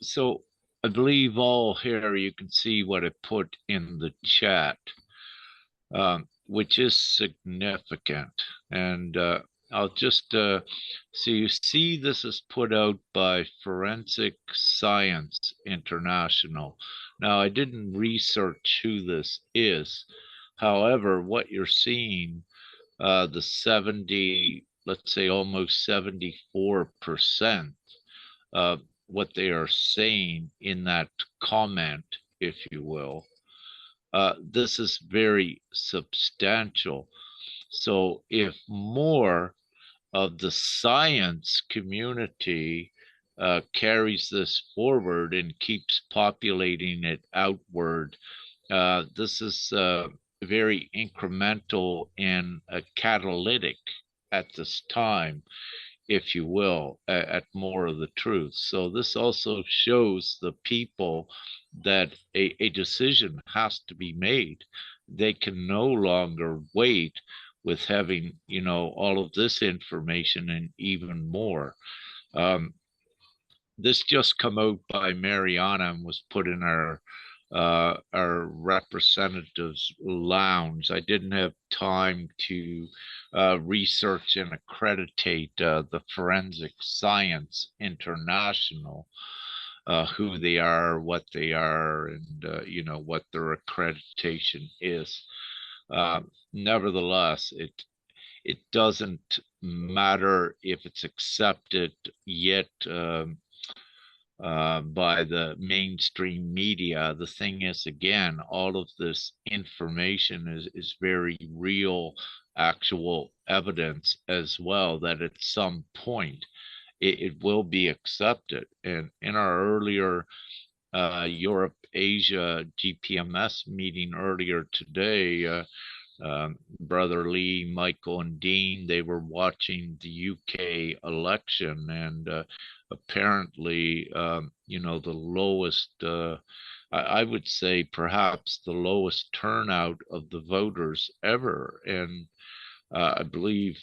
So I believe all here you can see what I put in the chat, which is significant. And I'll just so you see this is put out by Forensic Science International. Now, I didn't research who this is. However, what you're seeing, the 70, let's say almost 74% of what they are saying in that comment, if you will, this is very substantial. So if more of the science community carries this forward and keeps populating it outward, this is very incremental and catalytic at this time, if you will, at more of the truth. So this also shows the people that a decision has to be made. They can no longer wait with having, you know, all of this information and even more. This just come out by Mariana and was put in our representatives lounge. I didn't have time to research and accreditate the Forensic Science International, who they are, what they are, and you know, what their accreditation is. Nevertheless, it doesn't matter if it's accepted yet by the mainstream media. The thing is, again, all of this information is very real, actual evidence as well, that at some point it will be accepted. And in our earlier Europe Asia GPMS meeting earlier today, Brother Lee, Michael, and Dean, they were watching the UK election, and apparently, you know, the lowest, I would say perhaps the lowest turnout of the voters ever. And I believe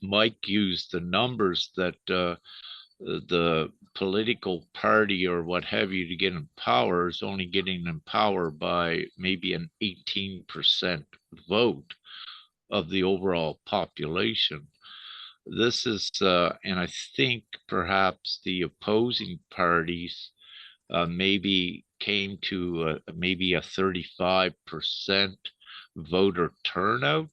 Mike used the numbers that the political party or what have you to get in power is only getting in power by maybe an 18% vote of the overall population. This is, and I think perhaps the opposing parties maybe came to maybe a 35% voter turnout.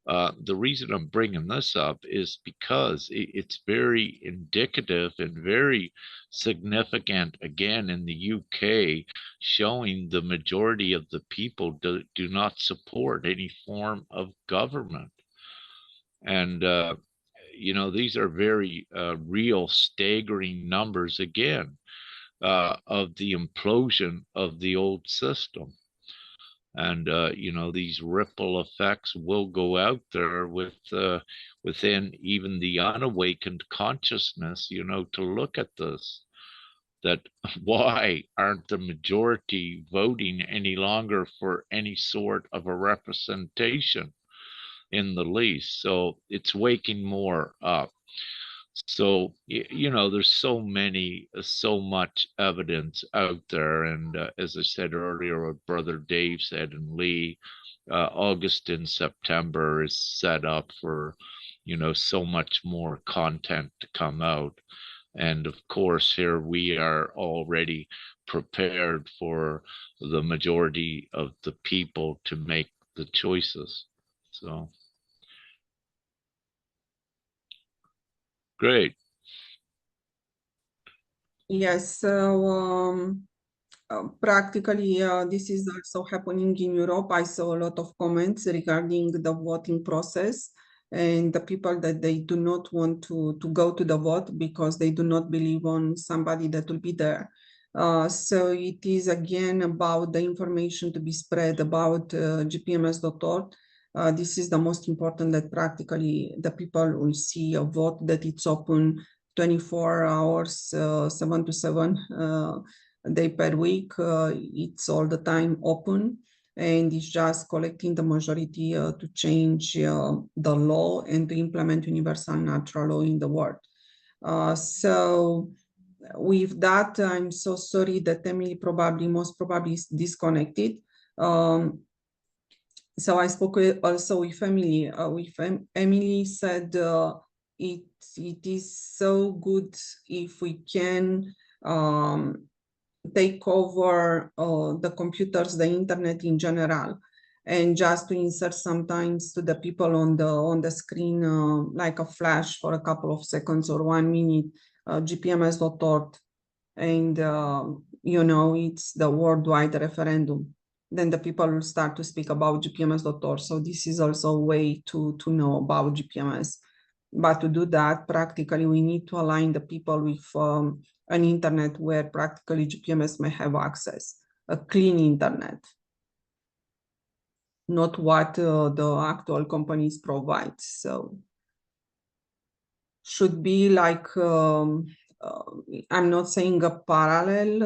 The reason I'm bringing this up is because it's very indicative and very significant, again, in the UK, showing the majority of the people do not support any form of government. And, you know, these are very real, staggering numbers, again, of the implosion of the old system. And you know, these ripple effects will go out there with within even the unawakened consciousness, you know, to look at this. that why aren't the majority voting any longer for any sort of a representation in the lease? So it's waking more up. So you know, there's so much evidence out there, and as I said earlier, what Brother Dave said, and Lee, August and September is set up for, you know, so much more content to come out. And of course, here we are already prepared for the majority of the people to make the choices. So great. Yes, so practically this is also happening in Europe. I saw a lot of comments regarding the voting process and the people that they do not want to go to the vote because they do not believe on somebody that will be there. So it is again about the information to be spread about Gpms.world. This is the most important, that practically the people will see a vote, that it's open 24 hours, 7 to 7 day per week. It's all the time open, and it's just collecting the majority to change the law and to implement universal natural law in the world. So with that, I'm so sorry that Emily most probably is disconnected. So I spoke also with Emily. Emily said it is so good if we can take over the computers, the internet in general, and just to insert sometimes to the people on the screen like a flash for a couple of seconds or 1 minute, gpms.org, and you know, it's the worldwide referendum. Then the people will start to speak about gpms.org. So this is also a way to know about GPMS. But to do that, practically, we need to align the people with an internet where practically GPMS may have access, a clean internet, not what the actual companies provide. So should be like, I'm not saying a parallel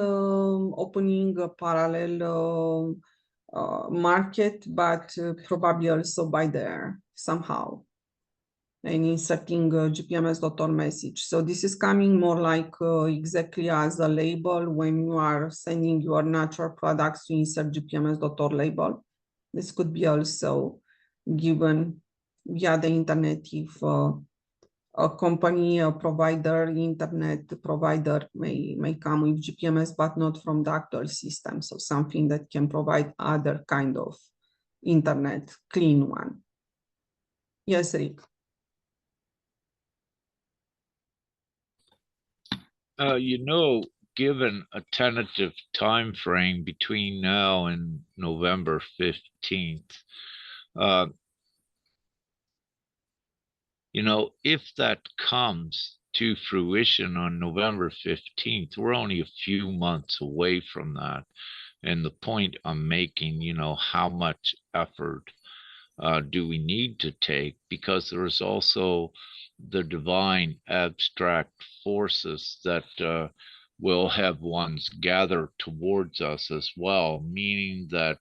opening, a parallel market, but probably also by there somehow, and inserting gpms.org message. So this is coming more like exactly as a label when you are sending your natural products to insert gpms.org label. This could be also given via the internet if a company, a provider, internet provider may come with GPMS, but not from the actual system. So something that can provide other kind of internet, clean one. Yes, Rick. You know, given a tentative time frame between now and November 15th, you know, if that comes to fruition on November 15th, we're only a few months away from that. And the point I'm making, you know, how much effort do we need to take? Because there is also the divine abstract forces that will have ones gather towards us as well, meaning that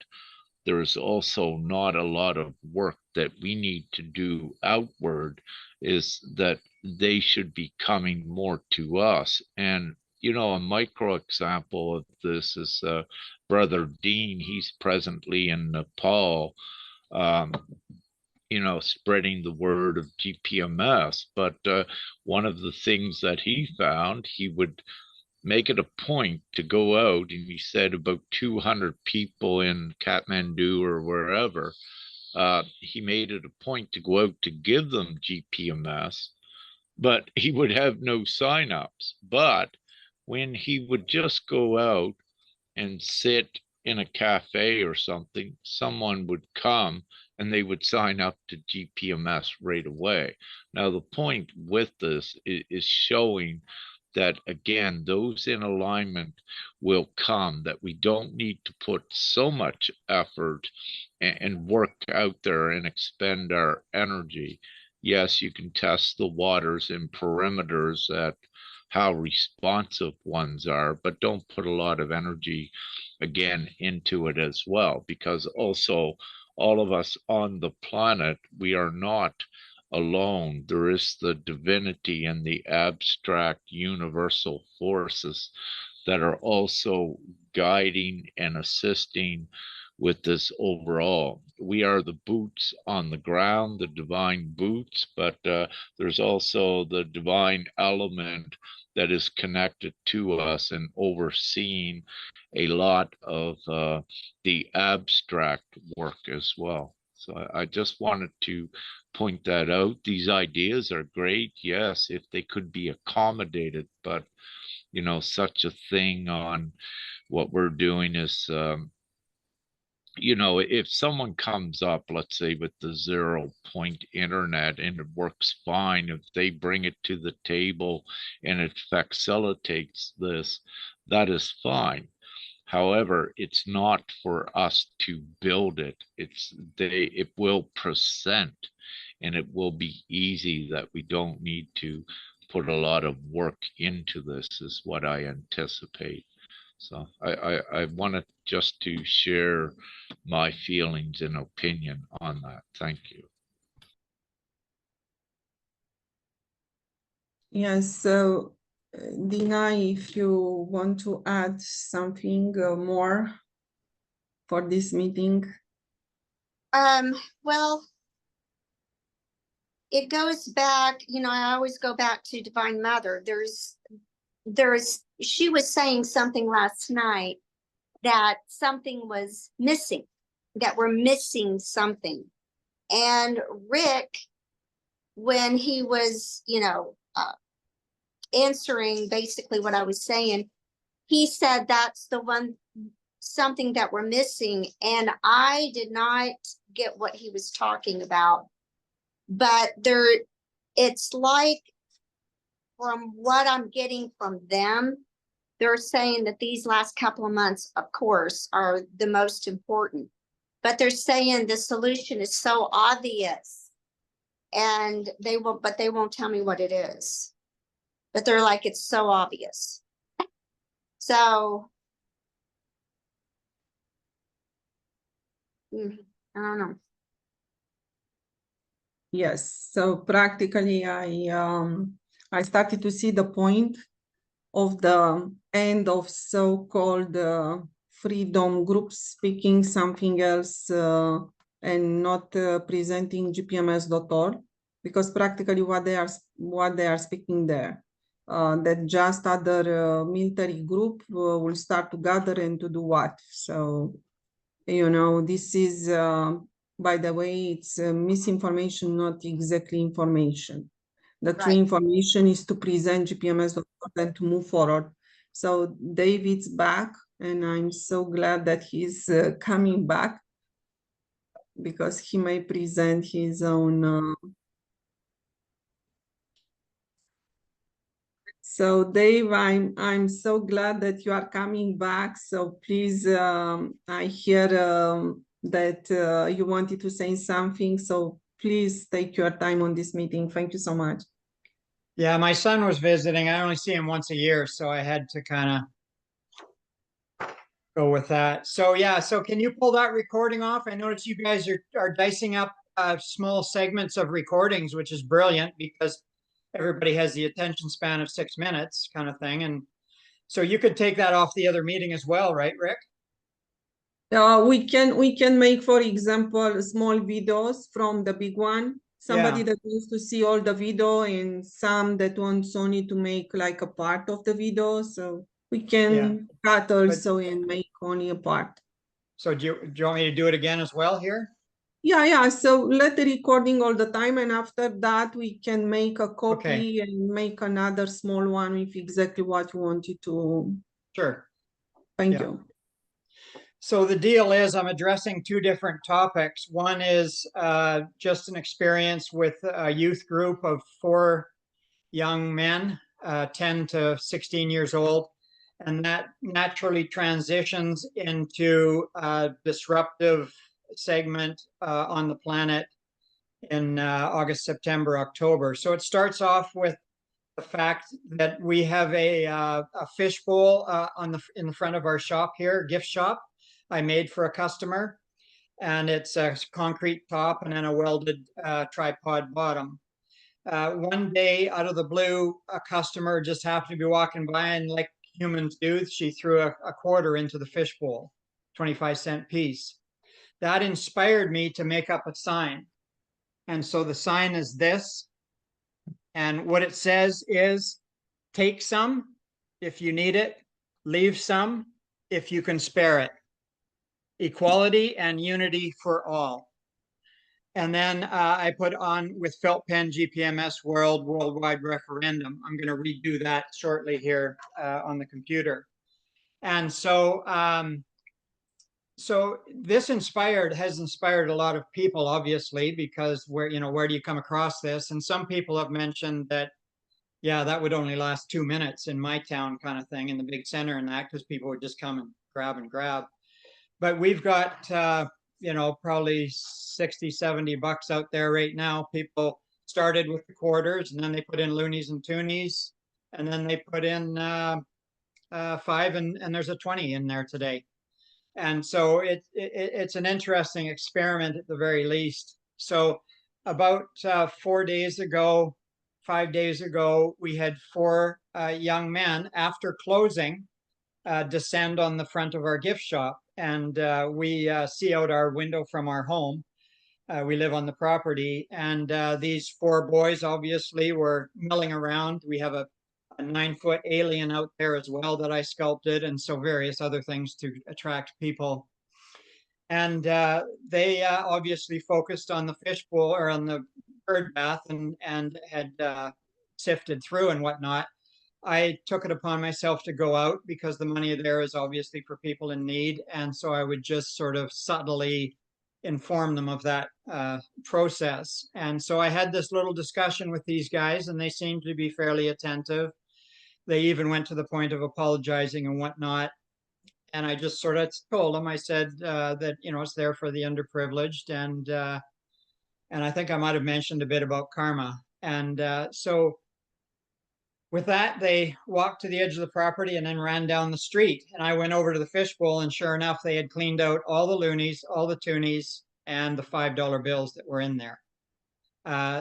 there is also not a lot of work that we need to do outward, is that they should be coming more to us. And you know, a micro example of this is Brother Dean. He's presently in Nepal, um, you know, spreading the word of GPMS. But one of the things that he found, he would make it a point to go out, and he said about 200 people in Kathmandu or wherever, he made it a point to go out to give them GPMS, but he would have no signups. But when he would just go out and sit in a cafe or something, someone would come and they would sign up to GPMS right away. Now, the point with this is showing that, again, those in alignment will come, that we don't need to put so much effort and work out there and expend our energy. Yes, you can test the waters and perimeters at how responsive ones are, but don't put a lot of energy again into it as well, because also all of us on the planet, we are not alone. There is the divinity and the abstract universal forces that are also guiding and assisting with this overall. We are the boots on the ground, the divine boots, but there's also the divine element that is connected to us and overseeing a lot of the abstract work as well. So I just wanted to point that out. These ideas are great, yes, if they could be accommodated, but you know, such a thing on what we're doing is you know, if someone comes up, let's say with the 0 point internet and it works fine, if they bring it to the table and it facilitates this, that is fine. However, it's not for us to build it. It will present and it will be easy, that we don't need to put a lot of work into this, is what I anticipate. So I wanted just to share my feelings and opinion on that. Thank you. Yes, so Dina, if you want to add something more for this meeting. Well, it goes back, you know, I always go back to Divine Mother. She was saying something last night, that something was missing, that we're missing something. And Rick, when he was, you know, answering basically what I was saying, he said that's the one, something that we're missing. And I did not get what he was talking about. But it's like, from what I'm getting from them, they're saying that these last couple of months, of course, are the most important. But they're saying the solution is so obvious, and they won't tell me what it is. But they're like, it's so obvious. So I don't know. Yes, so practically I started to see the point of the end of so-called freedom groups speaking something else and not presenting Gpms.org, because practically what they are speaking there, that just other military group will start to gather and to do what. So, you know, this is by the way, it's misinformation, not exactly information. The true information is to present Gpms.org and to move forward. So David's back, and I'm so glad that he's coming back, because he may present his own. So Dave, I'm so glad that you are coming back. So please, I hear that you wanted to say something. So please take your time on this meeting. Thank you so much. Yeah, my son was visiting. I only see him once a year, so I had to kind of go with that. So yeah, so can you pull that recording off? I noticed you guys are dicing up small segments of recordings, which is brilliant, because everybody has the attention span of 6 minutes kind of thing. And so you could take that off the other meeting as well, right, Rick? We can make, for example, small videos from the big one. Somebody that wants to see all the video, and some that wants only to make like a part of the video. So we can cut also and make only a part. So do you want me to do it again as well here? Yeah. So let the recording all the time, and after that we can make a copy and make another small one with exactly what you wanted to. Sure. Thank you. So the deal is, I'm addressing two different topics. One is just an experience with a youth group of 4 young men, 10 to 16 years old. And that naturally transitions into a disruptive segment on the planet in August, September, October. So it starts off with the fact that we have a fishbowl in the front of our shop here, gift shop, I made for a customer, and it's a concrete top and then a welded tripod bottom. One day, out of the blue, a customer just happened to be walking by, and like humans do, she threw a quarter into the fishbowl, 25-cent piece. That inspired me to make up a sign. And so the sign is this. And what it says is, take some if you need it, leave some if you can spare it. Equality and unity for all. And then I put on with felt pen Gpms.world worldwide referendum. I'm going to redo that shortly here on the computer. And so so this has inspired a lot of people, obviously, because where do you come across this? And some people have mentioned that, yeah, that would only last 2 minutes in my town, kind of thing, in the big center, and that, because people would just come and grab. But we've got probably 60-70 bucks out there right now. People started with the quarters, and then they put in loonies and toonies, and then they put in 5, and there's a 20 in there today. And so it's an interesting experiment at the very least. So about 4 days ago, 5 days ago, we had 4 young men, after closing, descend on the front of our gift shop. And we see out our window from our home. We live on the property. And these 4 boys obviously were milling around. We have a 9-foot alien out there as well that I sculpted, and so various other things to attract people. And they obviously focused on the fishbowl or on the bird bath, and had sifted through and whatnot. I took it upon myself to go out because the money there is obviously for people in need, and so I would just sort of subtly inform them of that process. And so I had this little discussion with these guys, and they seemed to be fairly attentive. They even went to the point of apologizing and whatnot. And I just sort of told them, I said that, it's there for the underprivileged. And I think I might have mentioned a bit about karma. And so with that, they walked to the edge of the property and then ran down the street. And I went over to the fishbowl, and sure enough, they had cleaned out all the loonies, all the toonies, and the $5 bills that were in there.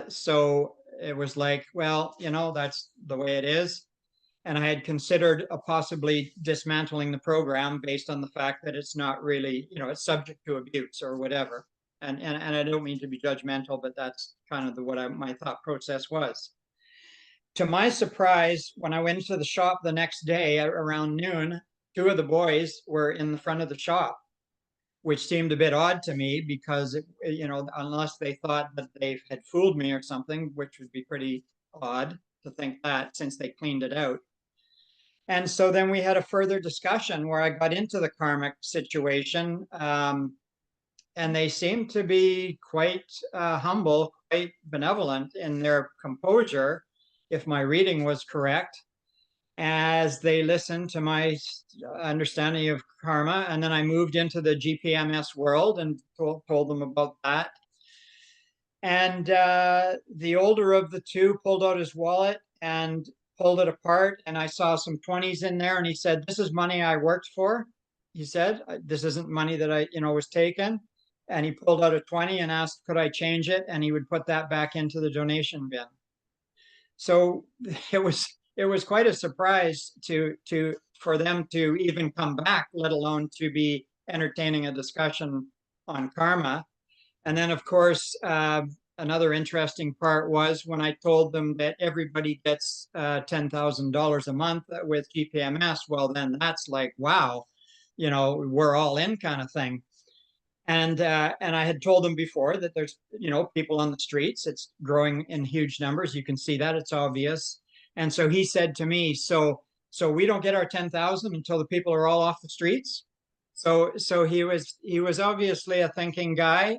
So it was like, well, that's the way it is. And I had considered possibly dismantling the program based on the fact that it's not really, it's subject to abuse or whatever. And I don't mean to be judgmental, but that's kind of what my thought process was. To my surprise, when I went to the shop the next day around noon, 2 of the boys were in the front of the shop, which seemed a bit odd to me because, unless they thought that they had fooled me or something, which would be pretty odd to think that since they cleaned it out. And so then we had a further discussion where I got into the karmic situation, and they seemed to be quite humble, quite benevolent in their composure, if my reading was correct, as they listened to my understanding of karma. And then I moved into the GPMS world and told them about that. And the older of the 2 pulled out his wallet and pulled it apart, and I saw some 20s in there, and he said, "This is money I worked for." He said, "This isn't money that I, was taken." And he pulled out a 20 and asked, could I change it? And he would put that back into the donation bin. So it was quite a surprise for them to even come back, let alone to be entertaining a discussion on karma. And then, of course, another interesting part was when I told them that everybody gets $10,000 a month with GPMS. Well, then that's like, wow, we're all in kind of thing. And I had told them before that there's, people on the streets. It's growing in huge numbers. You can see that, it's obvious. And so he said to me, so we don't get our 10,000 until the people are all off the streets. So he was obviously a thinking guy.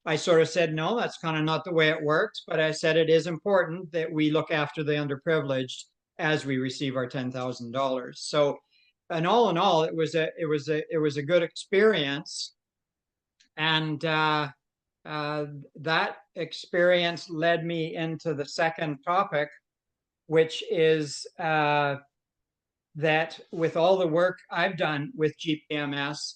I sort of said, no, that's kind of not the way it works. But I said, it is important that we look after the underprivileged as we receive our $10,000. So, and all in all, it was a good experience. And that experience led me into the second topic, which is that with all the work I've done with GPMS,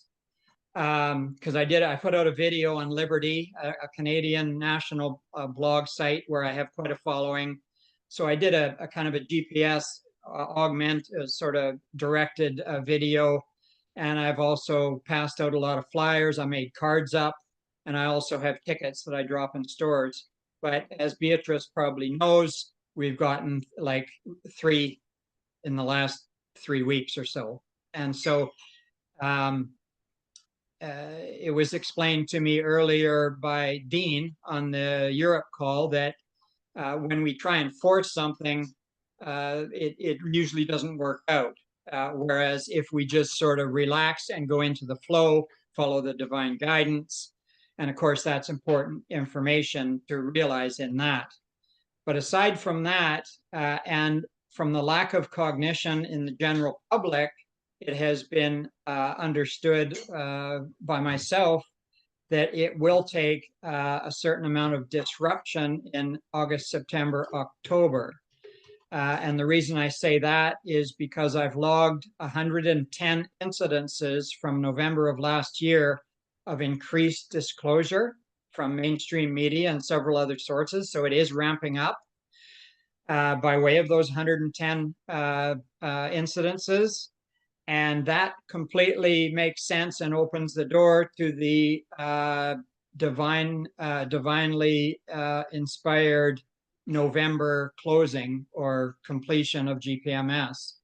because I put out a video on Liberty, a Canadian national blog site where I have quite a following. So I did a kind of a GPS augment, sort of directed video. And I've also passed out a lot of flyers. I made cards up, and I also have tickets that I drop in stores. But as Beatrice probably knows, we've gotten like 3 in the last 3 weeks or so. And so it was explained to me earlier by Dean on the Europe call that when we try and force something, it usually doesn't work out. Whereas if we just sort of relax and go into the flow, follow the divine guidance, and of course that's important information to realize in that. But aside from that, and from the lack of cognition in the general public, it has been understood by myself that it will take a certain amount of disruption in August, September, October. And the reason I say that is because I've logged 110 incidences from November of last year of increased disclosure from mainstream media and several other sources. So it is ramping up by way of those 110 incidences. And that completely makes sense and opens the door to the divinely inspired November closing or completion of GPMS.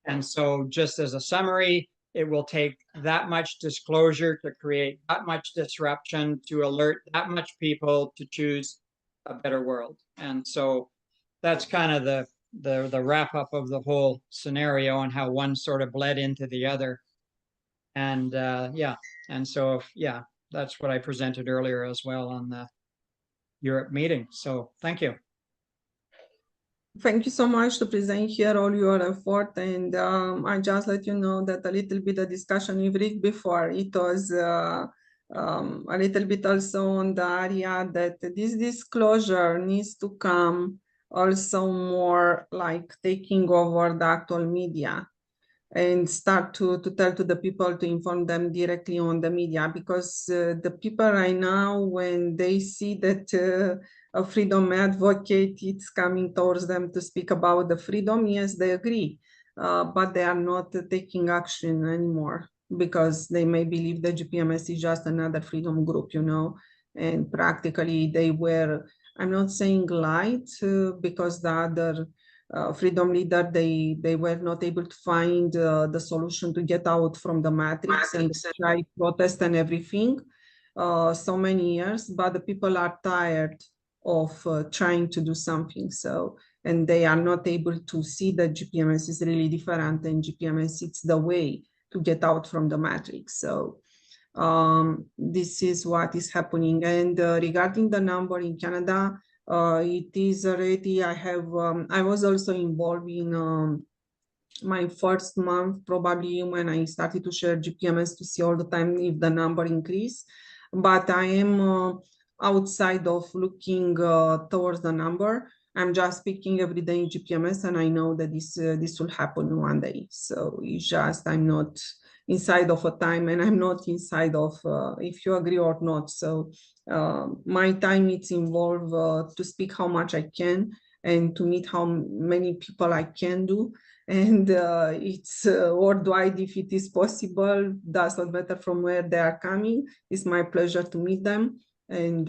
And so just as a summary, it will take that much disclosure to create that much disruption to alert that much people to choose a better world. And so that's kind of the wrap up of the whole scenario and how one sort of bled into the other. And yeah, and so yeah, that's what I presented earlier as well on the Europe meeting. So thank you. Thank you so much to present here all your effort, and I just let you know that a little bit of discussion with Rick before, it was a little bit also on the area that this disclosure needs to come also more like taking over the actual media and start to tell to the people to inform them directly on the media, because the people right now, when they see that a freedom advocate is coming towards them to speak about the freedom, yes, they agree, but they are not taking action anymore because they may believe the GPMS is just another freedom group, you know, and practically they were, I'm not saying light, because the other freedom leader, they were not able to find the solution to get out from the matrix and try protest and everything so many years, but the people are tired of trying to do something. So, and they are not able to see that GPMS is really different, and GPMS it's the way to get out from the matrix. So this is what is happening. And regarding the number in Canada, it is already, I was also involved in my first month, probably when I started to share GPMS to see all the time if the number increased. But I am outside of looking towards the number. I'm just speaking every day in GPMS, and I know that this will happen one day. So it's just, I'm not inside of a time, and I'm not inside of if you agree or not. So my time is involved to speak how much I can and to meet how many people I can do. And it's worldwide if it is possible, does not matter from where they are coming. It's my pleasure to meet them. And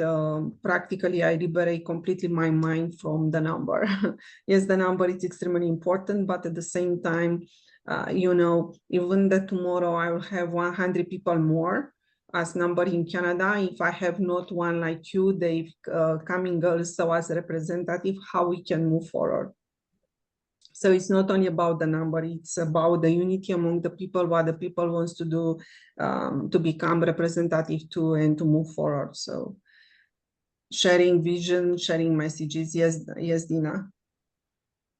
practically I liberate completely my mind from the number. Yes, the number is extremely important, but at the same time, you know, even that tomorrow I will have 100 people more as number in Canada. If I have not one like you, they coming also as representative, how we can move forward. So it's not only about the number, it's about the unity among the people, what the people wants to do to become representative too and to move forward. So sharing vision, sharing messages. Yes, yes, Dina.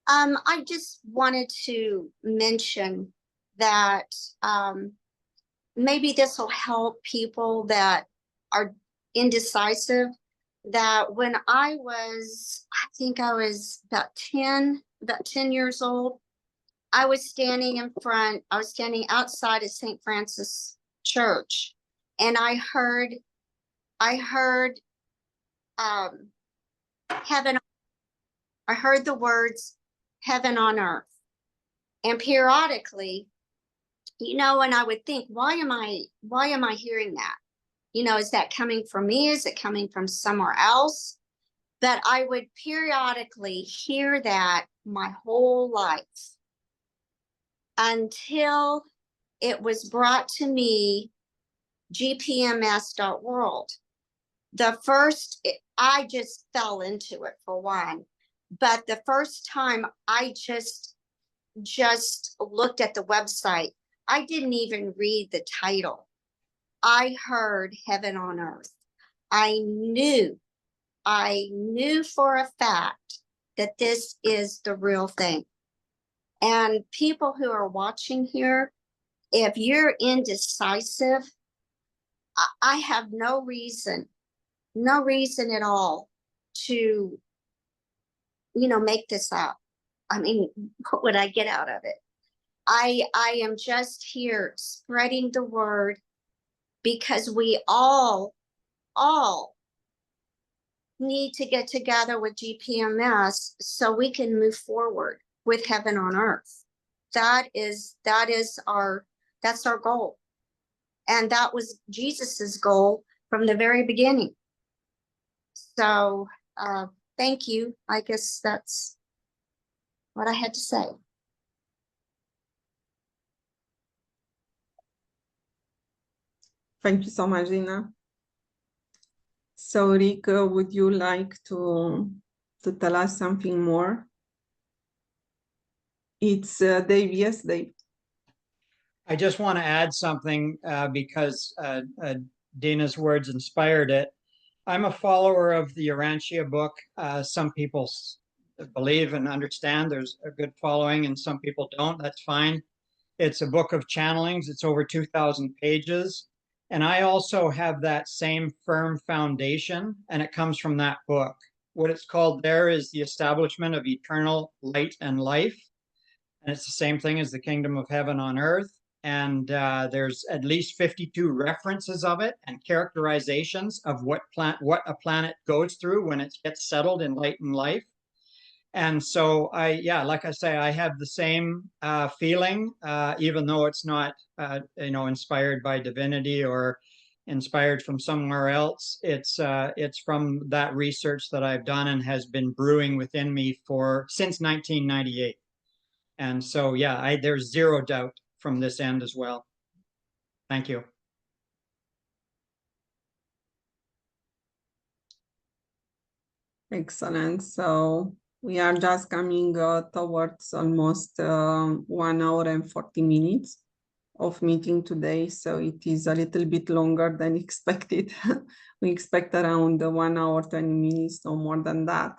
I just wanted to mention that maybe this will help people that are indecisive. That when I think I was about 10 about 10 years old, I was standing outside of St. Francis Church, and I heard heaven. I heard the words heaven on earth. And periodically, and I would think, why am I hearing that? Is that coming from me? Is it coming from somewhere else? But I would periodically hear that my whole life until it was brought to me, Gpms.world. I just fell into it for one. But the first time I just looked at the website, I didn't even read the title. I heard heaven on earth. I knew for a fact that this is the real thing. And people who are watching here, if you're indecisive, I have no reason at all to, make this up. I mean, what would I get out of it? I am just here spreading the word, because we all need to get together with GPMS so we can move forward with heaven on earth. That's our goal. And that was Jesus's goal from the very beginning. So thank you. I guess that's what I had to say. Thank you so much, Dina. So Rick, would you like to tell us something more? It's Dave. Yes, Dave. I just want to add something because Dina's words inspired it. I'm a follower of the Urantia book. Some people believe and understand there's a good following, and some people don't. That's fine. It's a book of channelings. It's over 2,000 pages. And I also have that same firm foundation, and it comes from that book. What it's called there is the establishment of eternal light and life. And it's the same thing as the kingdom of heaven on earth. And there's at least 52 references of it and characterizations of what a planet goes through when it gets settled in light and life. And so like I say, I have the same feeling, even though it's not, inspired by divinity or inspired from somewhere else. It's from that research that I've done and has been brewing within me since 1998. And so, there's zero doubt from this end as well. Thank you. Excellent. So we are just coming towards almost 1 hour and 40 minutes of meeting today. So it is a little bit longer than expected. We expect around 1 hour, 20 minutes, no more than that.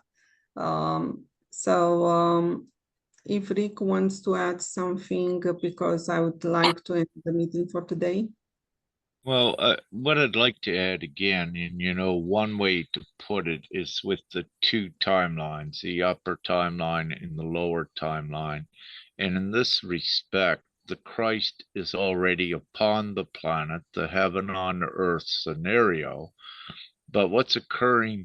If Rick wants to add something, because I would like to end the meeting for today. Well, what I'd like to add again, and one way to put it is with the two timelines, the upper timeline and the lower timeline. And in this respect, the Christ is already upon the planet, the heaven on earth scenario. But what's occurring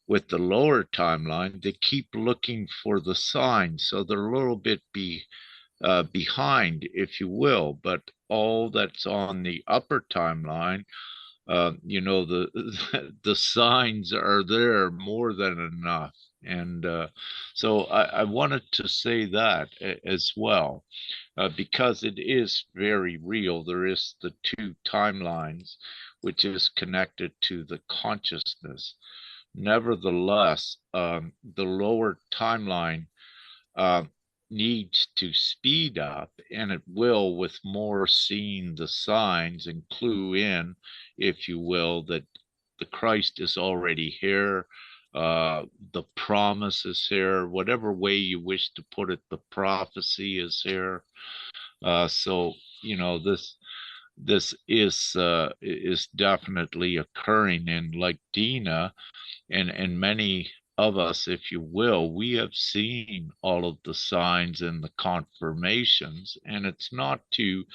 with the lower timeline, they keep looking for the signs. So they're a little bit behind, if you will, but all that's on the upper timeline, the signs are there more than enough. And so I wanted to say that as well, because it is very real. There is the two timelines, which is connected to the consciousness. Nevertheless, the lower timeline needs to speed up, and it will, with more seeing the signs and clue in, if you will, that the Christ is already here. The promise is here, whatever way you wish to put it, the prophecy is here. So this is definitely occurring, and like Dina and many of us, if you will, we have seen all of the signs and the confirmations, and it's not to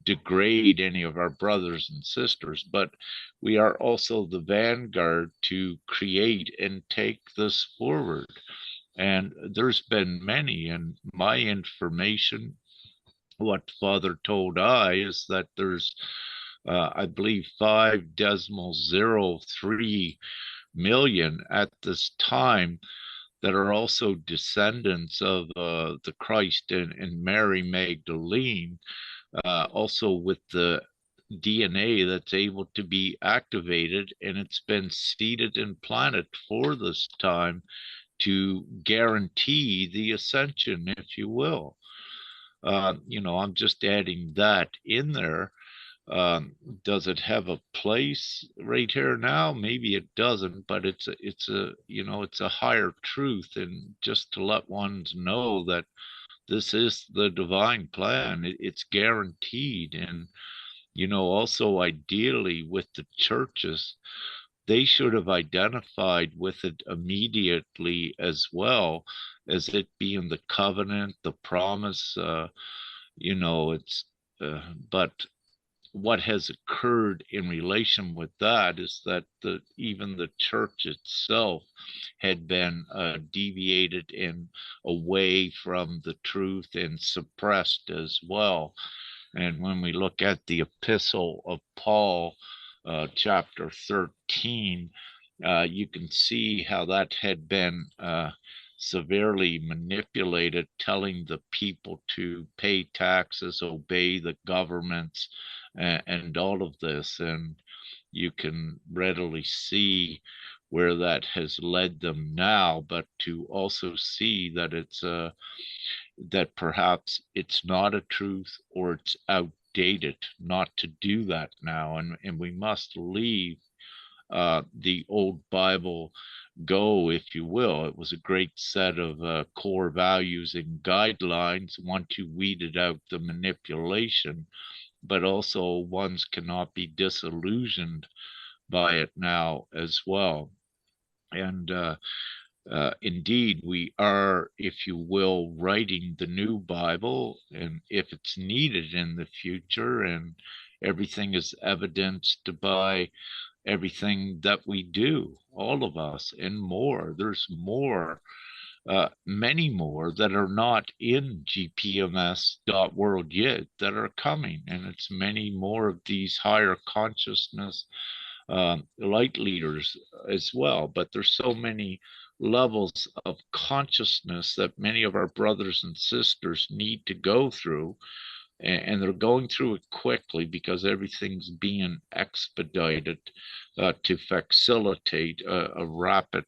degrade any of our brothers and sisters, but we are also the vanguard to create and take this forward. And there's been many, and my information, what Father told I, is that there's, I believe, 5.03 million at this time that are also descendants of the Christ and Mary Magdalene, also with the DNA that's able to be activated, and it's been seeded and planted for this time to guarantee the ascension, if you will. I'm just adding that in there. Does it have a place right here now? Maybe it doesn't, but it's a higher truth, and just to let ones know that this is the divine plan. It's guaranteed. And also ideally with the churches, they should have identified with it immediately, as well as it being the covenant, the promise. It's but what has occurred in relation with that is that even the church itself had been deviated and away from the truth and suppressed as well. And when we look at the epistle of Paul, chapter 13, you can see how that had been severely manipulated, telling the people to pay taxes, obey the governments, and all of this. And you can readily see where that has led them now, but to also see that that perhaps it's not a truth, or it's outdated not to do that now. And we must leave the old Bible go, if you will. It was a great set of core values and guidelines, once you weeded out the manipulation, but also ones cannot be disillusioned by it now as well. And indeed, we are, if you will, writing the new Bible, and if it's needed in the future, and everything is evidenced by everything that we do, all of us, and more. There's more, many more that are not in Gpms.world yet that are coming, and it's many more of these higher consciousness light leaders as well. But there's so many levels of consciousness that many of our brothers and sisters need to go through, and they're going through it quickly because everything's being expedited to facilitate a rapid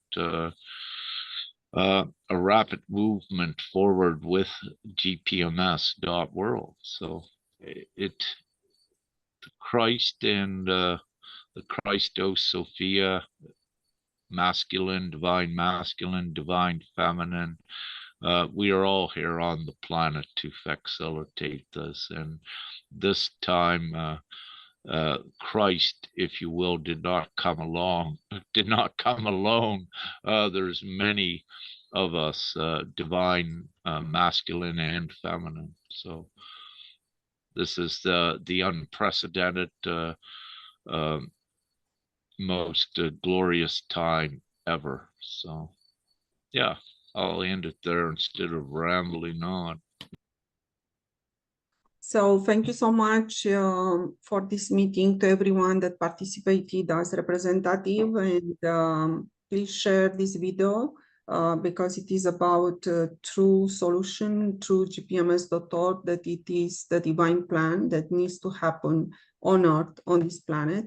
movement forward with Gpms.world. So the Christ and the Christos Sophia, masculine, divine feminine, we are all here on the planet to facilitate this. And this time, Christ, if you will, did not come alone. There's many of us, divine, masculine and feminine. So this is the unprecedented, most glorious time ever. So yeah, I'll end it there instead of rambling on. So thank you so much for this meeting to everyone that participated as representative, and please share this video because it is about true solution, true Gpms.org, that it is the divine plan that needs to happen on Earth, on this planet.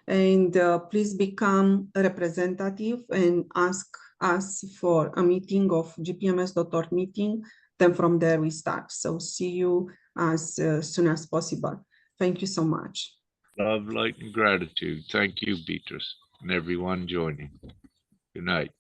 And please become a representative and ask us for a meeting of Gpms.org meeting. Then from there we start. So see you as soon as possible. Thank you so much. Love, light, and gratitude. Thank you, Beatrice, and everyone joining. Good night.